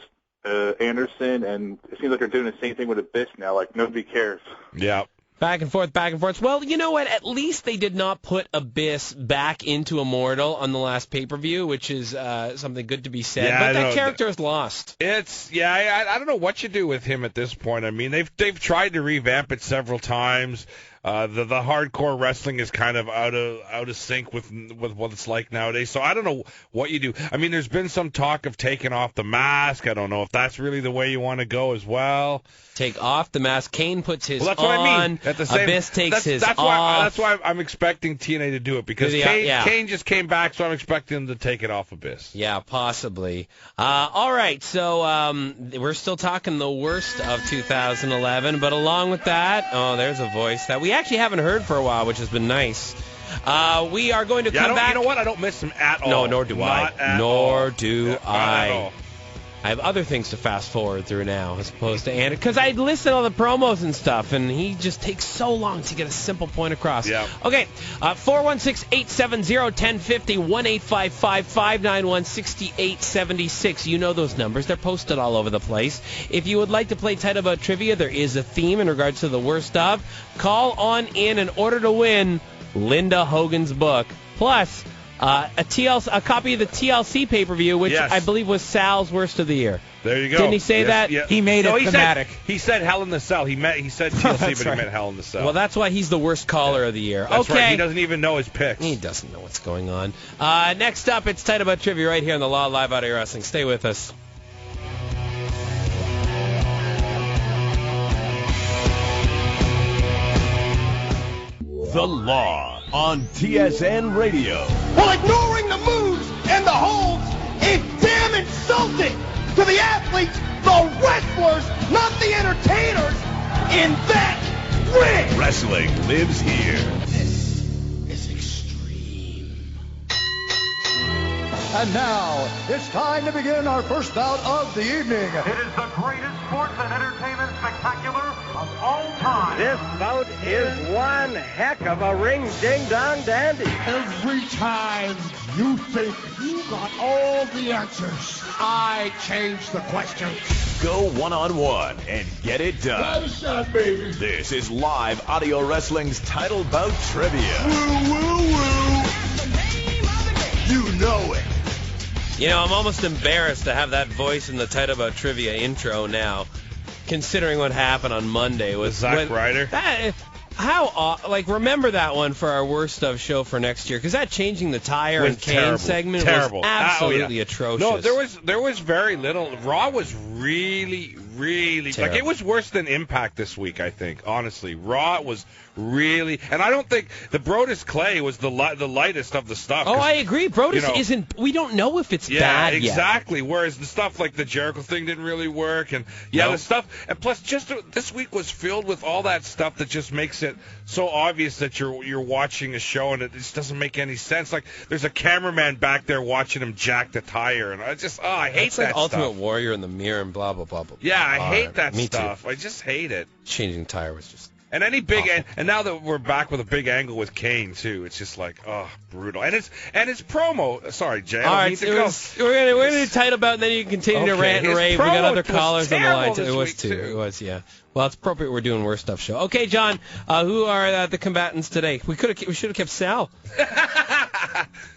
Anderson, and it seems like they're doing the same thing with Abyss now. Like, nobody cares. Yeah. Back and forth, back and forth. Well, you know what? At least they did not put Abyss back into Immortal on the last pay-per-view, which is something good to be said. Yeah, but that character is lost. I don't know what you do with him at this point. I mean, they've tried to revamp it several times. The hardcore wrestling is kind of out of sync with what it's like nowadays. So I don't know what you do. I mean, there's been some talk of taking off the mask. I don't know if that's really the way you want to go as well. Take off the mask. Kane puts his that's on. What I mean. Abyss takes his off. That's why I'm expecting TNA to do it, because Kane just came back, so I'm expecting them to take it off Abyss. Yeah, possibly. All right, so we're still talking the worst of 2011, but along with that, there's a voice that we actually haven't heard for a while, which has been nice. We are going to come back. You know what? I don't miss him at all. No, nor do I. Nor do Not I. at all. I have other things to fast forward through now as opposed to Andy, because I listed all the promos and stuff, and he just takes so long to get a simple point across. Yeah. Okay, 416-870-1050, 1-855-591-6876. You know those numbers. They're posted all over the place. If you would like to play Tight About Trivia, there is a theme in regards to the worst of. Call on in order to win Linda Hogan's book. Plus, a copy of the TLC pay-per-view, which I believe was Sal's worst of the year. There you go. Didn't he say that? Yeah. He made it thematic. He said Hell in the Cell. He said TLC, but he meant Hell in the Cell. Well, that's why he's the worst caller of the year. That's okay. Right. He doesn't even know his picks. He doesn't know what's going on. Next up, it's Tight About Trivia right here on the Law Live Out of Wrestling. Stay with us. The Law on TSN Radio. Well, ignoring the moves and the holds is damn insulting to the athletes, the wrestlers, not the entertainers, in that ring. Wrestling lives here. This is extreme. And now, it's time to begin our first bout of the evening. It is the greatest sports and entertainment spectacular of all time. This bout is one heck of a ring-ding-dong dandy. Every time you think you got all the answers, I change the questions. Go one-on-one and get it done. Nice shot, baby. This is live audio wrestling's Title Bout Trivia. Woo, woo, woo. You know it. You know, I'm almost embarrassed to have that voice in the Tight About Trivia intro now, considering what happened on Monday. With Zack Ryder? Remember that one for our worst of show for next year, because that changing the tire and Kane segment was absolutely atrocious. No, there was very little. Raw was really terrible. Like, it was worse than Impact this week, I think. Honestly, Raw was really, and I don't think the Brodus Clay was the lightest of the stuff. Oh, I agree. Brodus isn't. We don't know if it's bad yet. Yeah, exactly. Whereas the stuff like the Jericho thing didn't really work, and the stuff, and plus just this week was filled with all that stuff that just makes it so obvious that you're watching a show and it just doesn't make any sense. Like, there's a cameraman back there watching him jack the tire, and I hate that stuff. Ultimate stuff. Warrior in the mirror and blah blah blah blah. Yeah, I hate that Me stuff. Too. I just hate it. Changing the tire was just. And any big and now that we're back with a big angle with Kane too, it's just like brutal. And it's promo. Sorry, Jay. All right, we're gonna do Tight About, and then you can continue to rant and rave. We got other callers on the line. It was too. It was, yeah. Well, it's appropriate we're doing worst stuff show. Okay, John. Who are the combatants today? We should have kept Sal.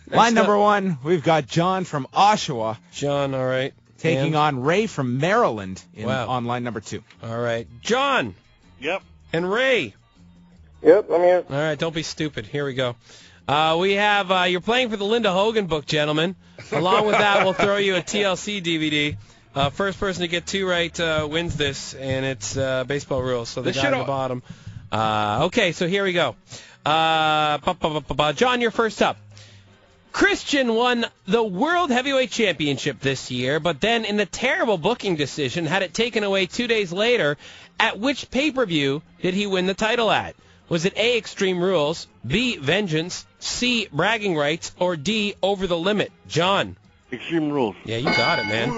Line number 1, we've got John from Oshawa. John, all right. Taking on Ray from Maryland on line number 2. All right. John. Yep. And Ray. Yep, I'm here. All right, don't be stupid. Here we go. We have, you're playing for the Linda Hogan book, gentlemen. Along with that, we'll throw you a TLC DVD. First person to get 2 right wins this, and it's baseball rules. So the guy at the bottom. Okay, so here we go. John, you're first up. Christian won the World Heavyweight Championship this year, but then in a terrible booking decision had it taken away 2 days later. At which pay-per-view did he win the title at? Was it A, Extreme Rules, B, Vengeance, C, Bragging Rights, or D, Over the Limit? John. Extreme Rules. Yeah, you got it, man.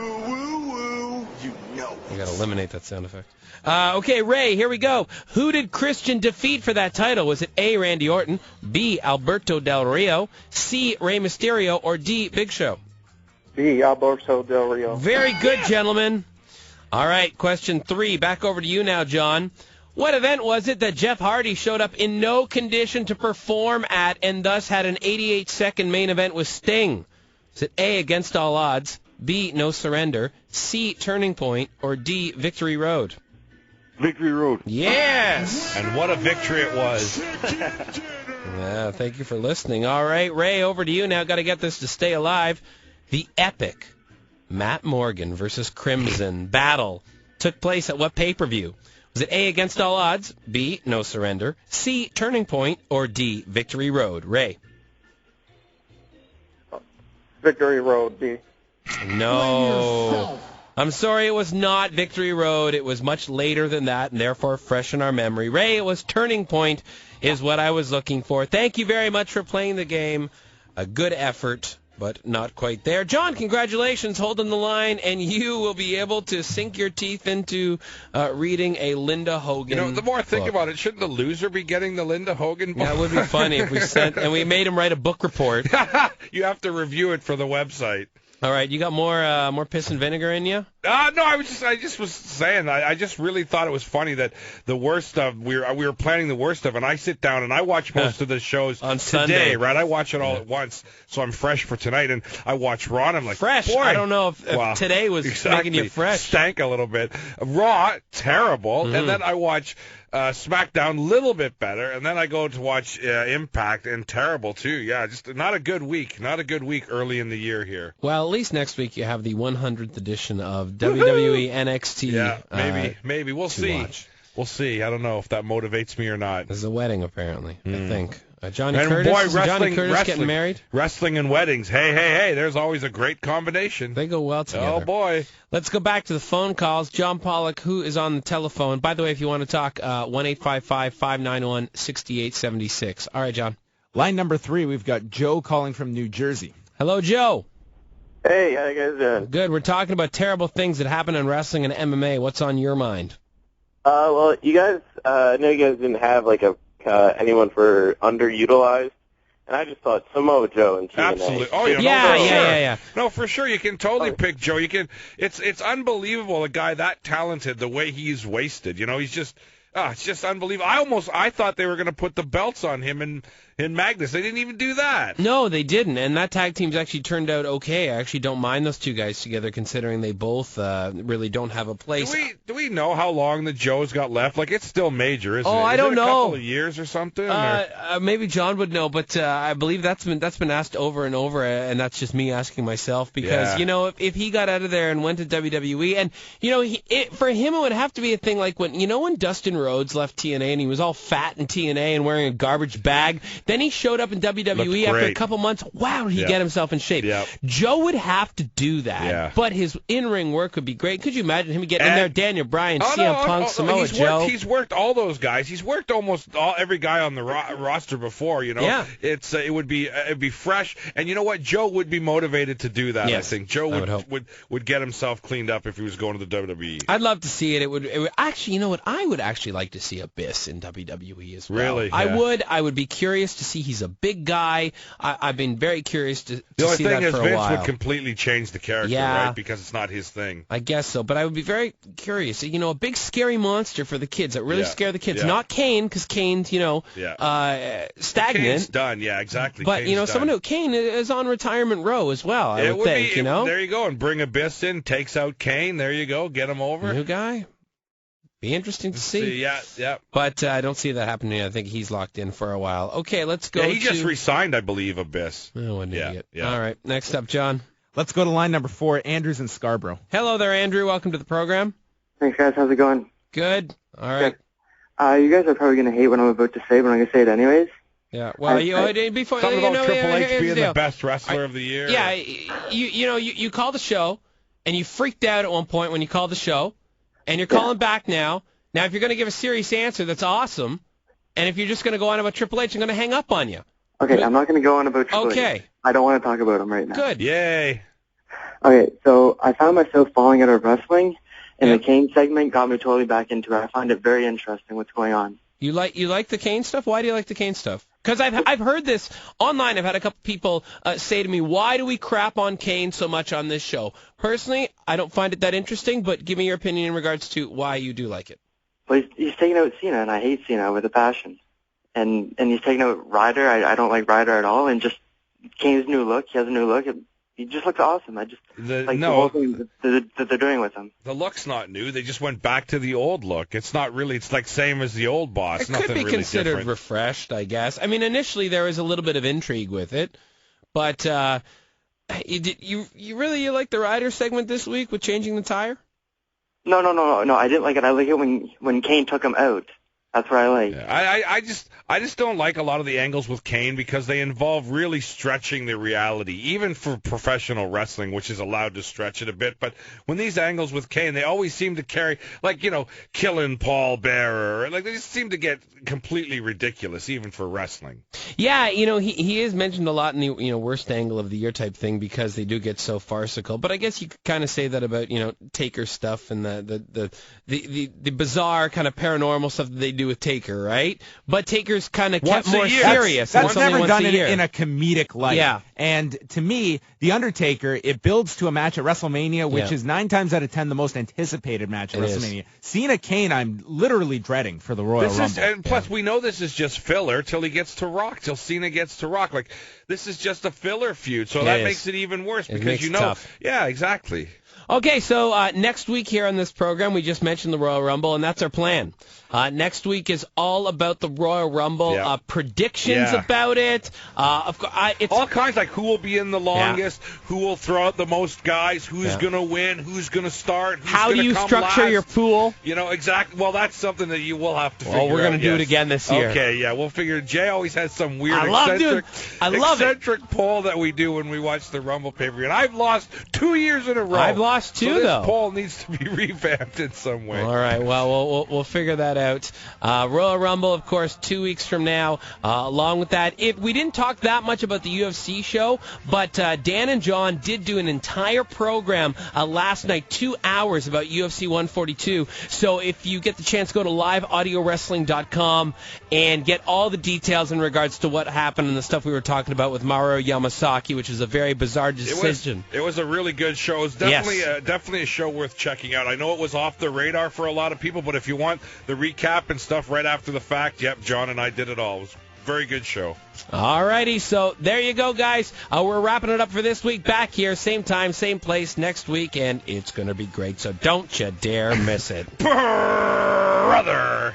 You know. I got to eliminate that sound effect. Okay, Ray, here we go. Who did Christian defeat for that title? Was it A, Randy Orton, B, Alberto Del Rio, C, Rey Mysterio, or D, Big Show? B, Alberto Del Rio. Very good, gentlemen. All right, question 3. Back over to you now, John. What event was it that Jeff Hardy showed up in no condition to perform at and thus had an 88-second main event with Sting? Is it A, Against All Odds, B, No Surrender, C, Turning Point, or D, Victory Road? Victory Road. Yes! And what a victory it was. Yeah, thank you for listening. All right, Ray, over to you now. Got to get this to stay alive. The epic Matt Morgan versus Crimson battle took place at what pay-per-view? Was it A, Against All Odds, B, No Surrender, C, Turning Point, or D, Victory Road? Ray. Victory Road, B. No. I'm sorry, it was not Victory Road. It was much later than that, and therefore fresh in our memory. Ray, it was Turning Point is what I was looking for. Thank you very much for playing the game. A good effort, but not quite there. John, congratulations, holding the line, and you will be able to sink your teeth into reading a Linda Hogan You know, the more I think book. about it, shouldn't the loser be getting the Linda Hogan book? Yeah, it would be funny if we sent, and we made him write a book report. You have to review it for the website. All right, you got more piss and vinegar in you? No, I just was saying, I just really thought it was funny that the worst of we were planning the worst of, and I sit down and I watch most of the shows on today, Sunday. right? I watch it all at once, so I'm fresh for tonight, and I watch Raw, and I'm like, fresh. Boy. I don't know if today was exactly. making you fresh. Stank a little bit. Raw, terrible, and then I watch SmackDown, a little bit better, and then I go to watch Impact, and terrible too. Yeah, just not a good week. Not a good week early in the year here. Well, at least next week you have the 100th edition of WWE NXT. Yeah, maybe we'll see. Watch. We'll see. I don't know if that motivates me or not. There's a wedding apparently. I think Johnny and Curtis. boy, Is Johnny Curtis getting married? Wrestling and weddings. Hey, there's always a great combination. They go well together. Oh, boy. Let's go back to the phone calls. John Pollock, who is on the telephone. By the way, if you want to talk, 1-855-591-6876. All right, John. Line number 3, we've got Joe calling from New Jersey. Hello, Joe. Hey, how you guys doing? Good. We're talking about terrible things that happen in wrestling and MMA. What's on your mind? Well, you guys, I know you guys didn't have like anyone for underutilized, and I just thought Samoa Joe and TNA. Absolutely. Oh, yeah. Yeah. No, for sure. You can totally pick Joe. You can. It's unbelievable. A guy that talented, the way he's wasted. You know, he's just. It's just unbelievable. I thought they were going to put the belts on him in Magnus. They didn't even do that. No, they didn't. And that tag team's actually turned out okay. I actually don't mind those two guys together, considering they both really don't have a place. Do we know how long the Joe's got left? Like, it's still major, isn't it? I don't know. A couple of years or something? Maybe John would know, but I believe that's been asked over and over, and that's just me asking myself because you know if he got out of there and went to WWE, and you know for him it would have to be a thing like when Dustin Rhodes left TNA and he was all fat in TNA and wearing a garbage bag. Then he showed up in WWE after a couple months. Wow, did he get himself in shape? Yep. Joe would have to do that, but his in-ring work would be great. Could you imagine him getting in there? Daniel Bryan, CM Punk, Samoa Joe. He's worked all those guys. He's worked almost every guy on the roster before. You know, it would be fresh, and you know what? Joe would be motivated to do that. Yes, I think Joe would get himself cleaned up if he was going to the WWE. I'd love to see it. It would actually. You know what? I would actually like to see Abyss in WWE as well. Really? I Yeah. would. I would be curious to see. He's a big guy. I've been very curious to The only see thing that is for a Vince while. would completely change the character, Yeah. right? Because it's not his thing. I guess so, but I would be very curious. You know, a big scary monster for the kids that really Yeah. scare the kids. Yeah. Not Kane, because Kane's, stagnant. Kane's done, yeah, exactly. But, Kane's someone done. who Kane is on retirement row as well, I It would think, be, you know? There you go, and bring Abyss in, takes out Kane. There you go, get him over. New guy. Be interesting to see. Yeah. But I don't see that happening. I think he's locked in for a while. Okay, let's go Yeah, he just resigned, I believe, Abyss. Oh, what an idiot. Yeah. All right, next up, John. Let's go to line number 4, Andrews in Scarborough. Hello there, Andrew. Welcome to the program. Thanks, guys. How's it going? Good. All right. You guys are probably going to hate what I'm about to say, but I'm going to say it anyways. Yeah. Well, before Something about Triple H here's being deal. the best wrestler of the year. Yeah, you called the show, and you freaked out at one point when you called the show, and you're calling back now. Now, if you're going to give a serious answer, that's awesome. And if you're just going to go on about Triple H, I'm going to hang up on you. Okay, I'm not going to go on about Triple H. Okay. I don't want to talk about him right now. Good. Yay. Okay, so I found myself falling out of wrestling, and the Kane segment got me totally back into it. I find it very interesting what's going on. You like the Kane stuff? Why do you like the Kane stuff? Because I've heard this online. I've had a couple people say to me, "Why do we crap on Kane so much on this show?" Personally, I don't find it that interesting. But give me your opinion in regards to why you do like it. But he's taking out Cena, and I hate Cena with a passion. And he's taking out Ryder. I don't like Ryder at all. And just Kane's new look. He has a new look. He just looks awesome. I just like the whole thing that they're doing with him. The look's not new. They just went back to the old look. It's not really. It's like same as the old boss. It Nothing could be really considered different. refreshed, I guess. I mean, initially there was a little bit of intrigue with it, but you really like the Ryder segment this week with changing the tire? No. I didn't like it. I like it when Kane took him out. That's what I like. Yeah, I just don't like a lot of the angles with Kane because they involve really stretching the reality, even for professional wrestling, which is allowed to stretch it a bit. But when these angles with Kane, they always seem to carry, killing Paul Bearer. Like, they just seem to get completely ridiculous, even for wrestling. Yeah, he is mentioned a lot in the worst angle of the year type thing because they do get so farcical. But I guess you could kind of say that about Taker stuff and the bizarre kind of paranormal stuff that they do with Taker, right? But Taker's kind of kept more serious. That's never done in in a comedic light. Yeah. And to me, The Undertaker, it builds to a match at WrestleMania, which is 9 times out of 10 the most anticipated match at WrestleMania. Cena Kane, I'm literally dreading for the Royal Rumble. And plus, we know this is just filler till he gets to Rock, till Cena gets to Rock. Like, this is just a filler feud, so that makes it even worse because tough. Yeah, exactly. Okay, so next week here on this program, we just mentioned the Royal Rumble, and that's our plan. Next week is all about the Royal Rumble, predictions about it. Of course, it's all kinds, like who will be in the longest, who will throw out the most guys, who's going to win, who's going to start, who's how do you structure last. your pool? Exactly. Well, that's something that you will have to figure out. Well, we're going to do it again this year. Okay, yeah, we'll figure. Jay always has some weird, eccentric poll that we do when we watch the Rumble pay-per-view. And I've lost 2 years in a row. I've lost 2, so though. This poll needs to be revamped in some way. All right, well, we'll figure that out. Royal Rumble, of course, 2 weeks from now. Along with that, we didn't talk that much about the UFC show, but Dan and John did do an entire program last night, 2 hours about UFC 142. So if you get the chance, go to liveaudiowrestling.com and get all the details in regards to what happened and the stuff we were talking about with Mauro Yamasaki, which is a very bizarre decision. It was a really good show. It was definitely a show worth checking out. I know it was off the radar for a lot of people, but if you want the recap and stuff right after the fact, John and I did it all. It was a very good show. All righty, so there you go, guys. We're wrapping it up for this week. Back here, same time, same place next week, and it's going to be great, so don't you dare miss it. Brother!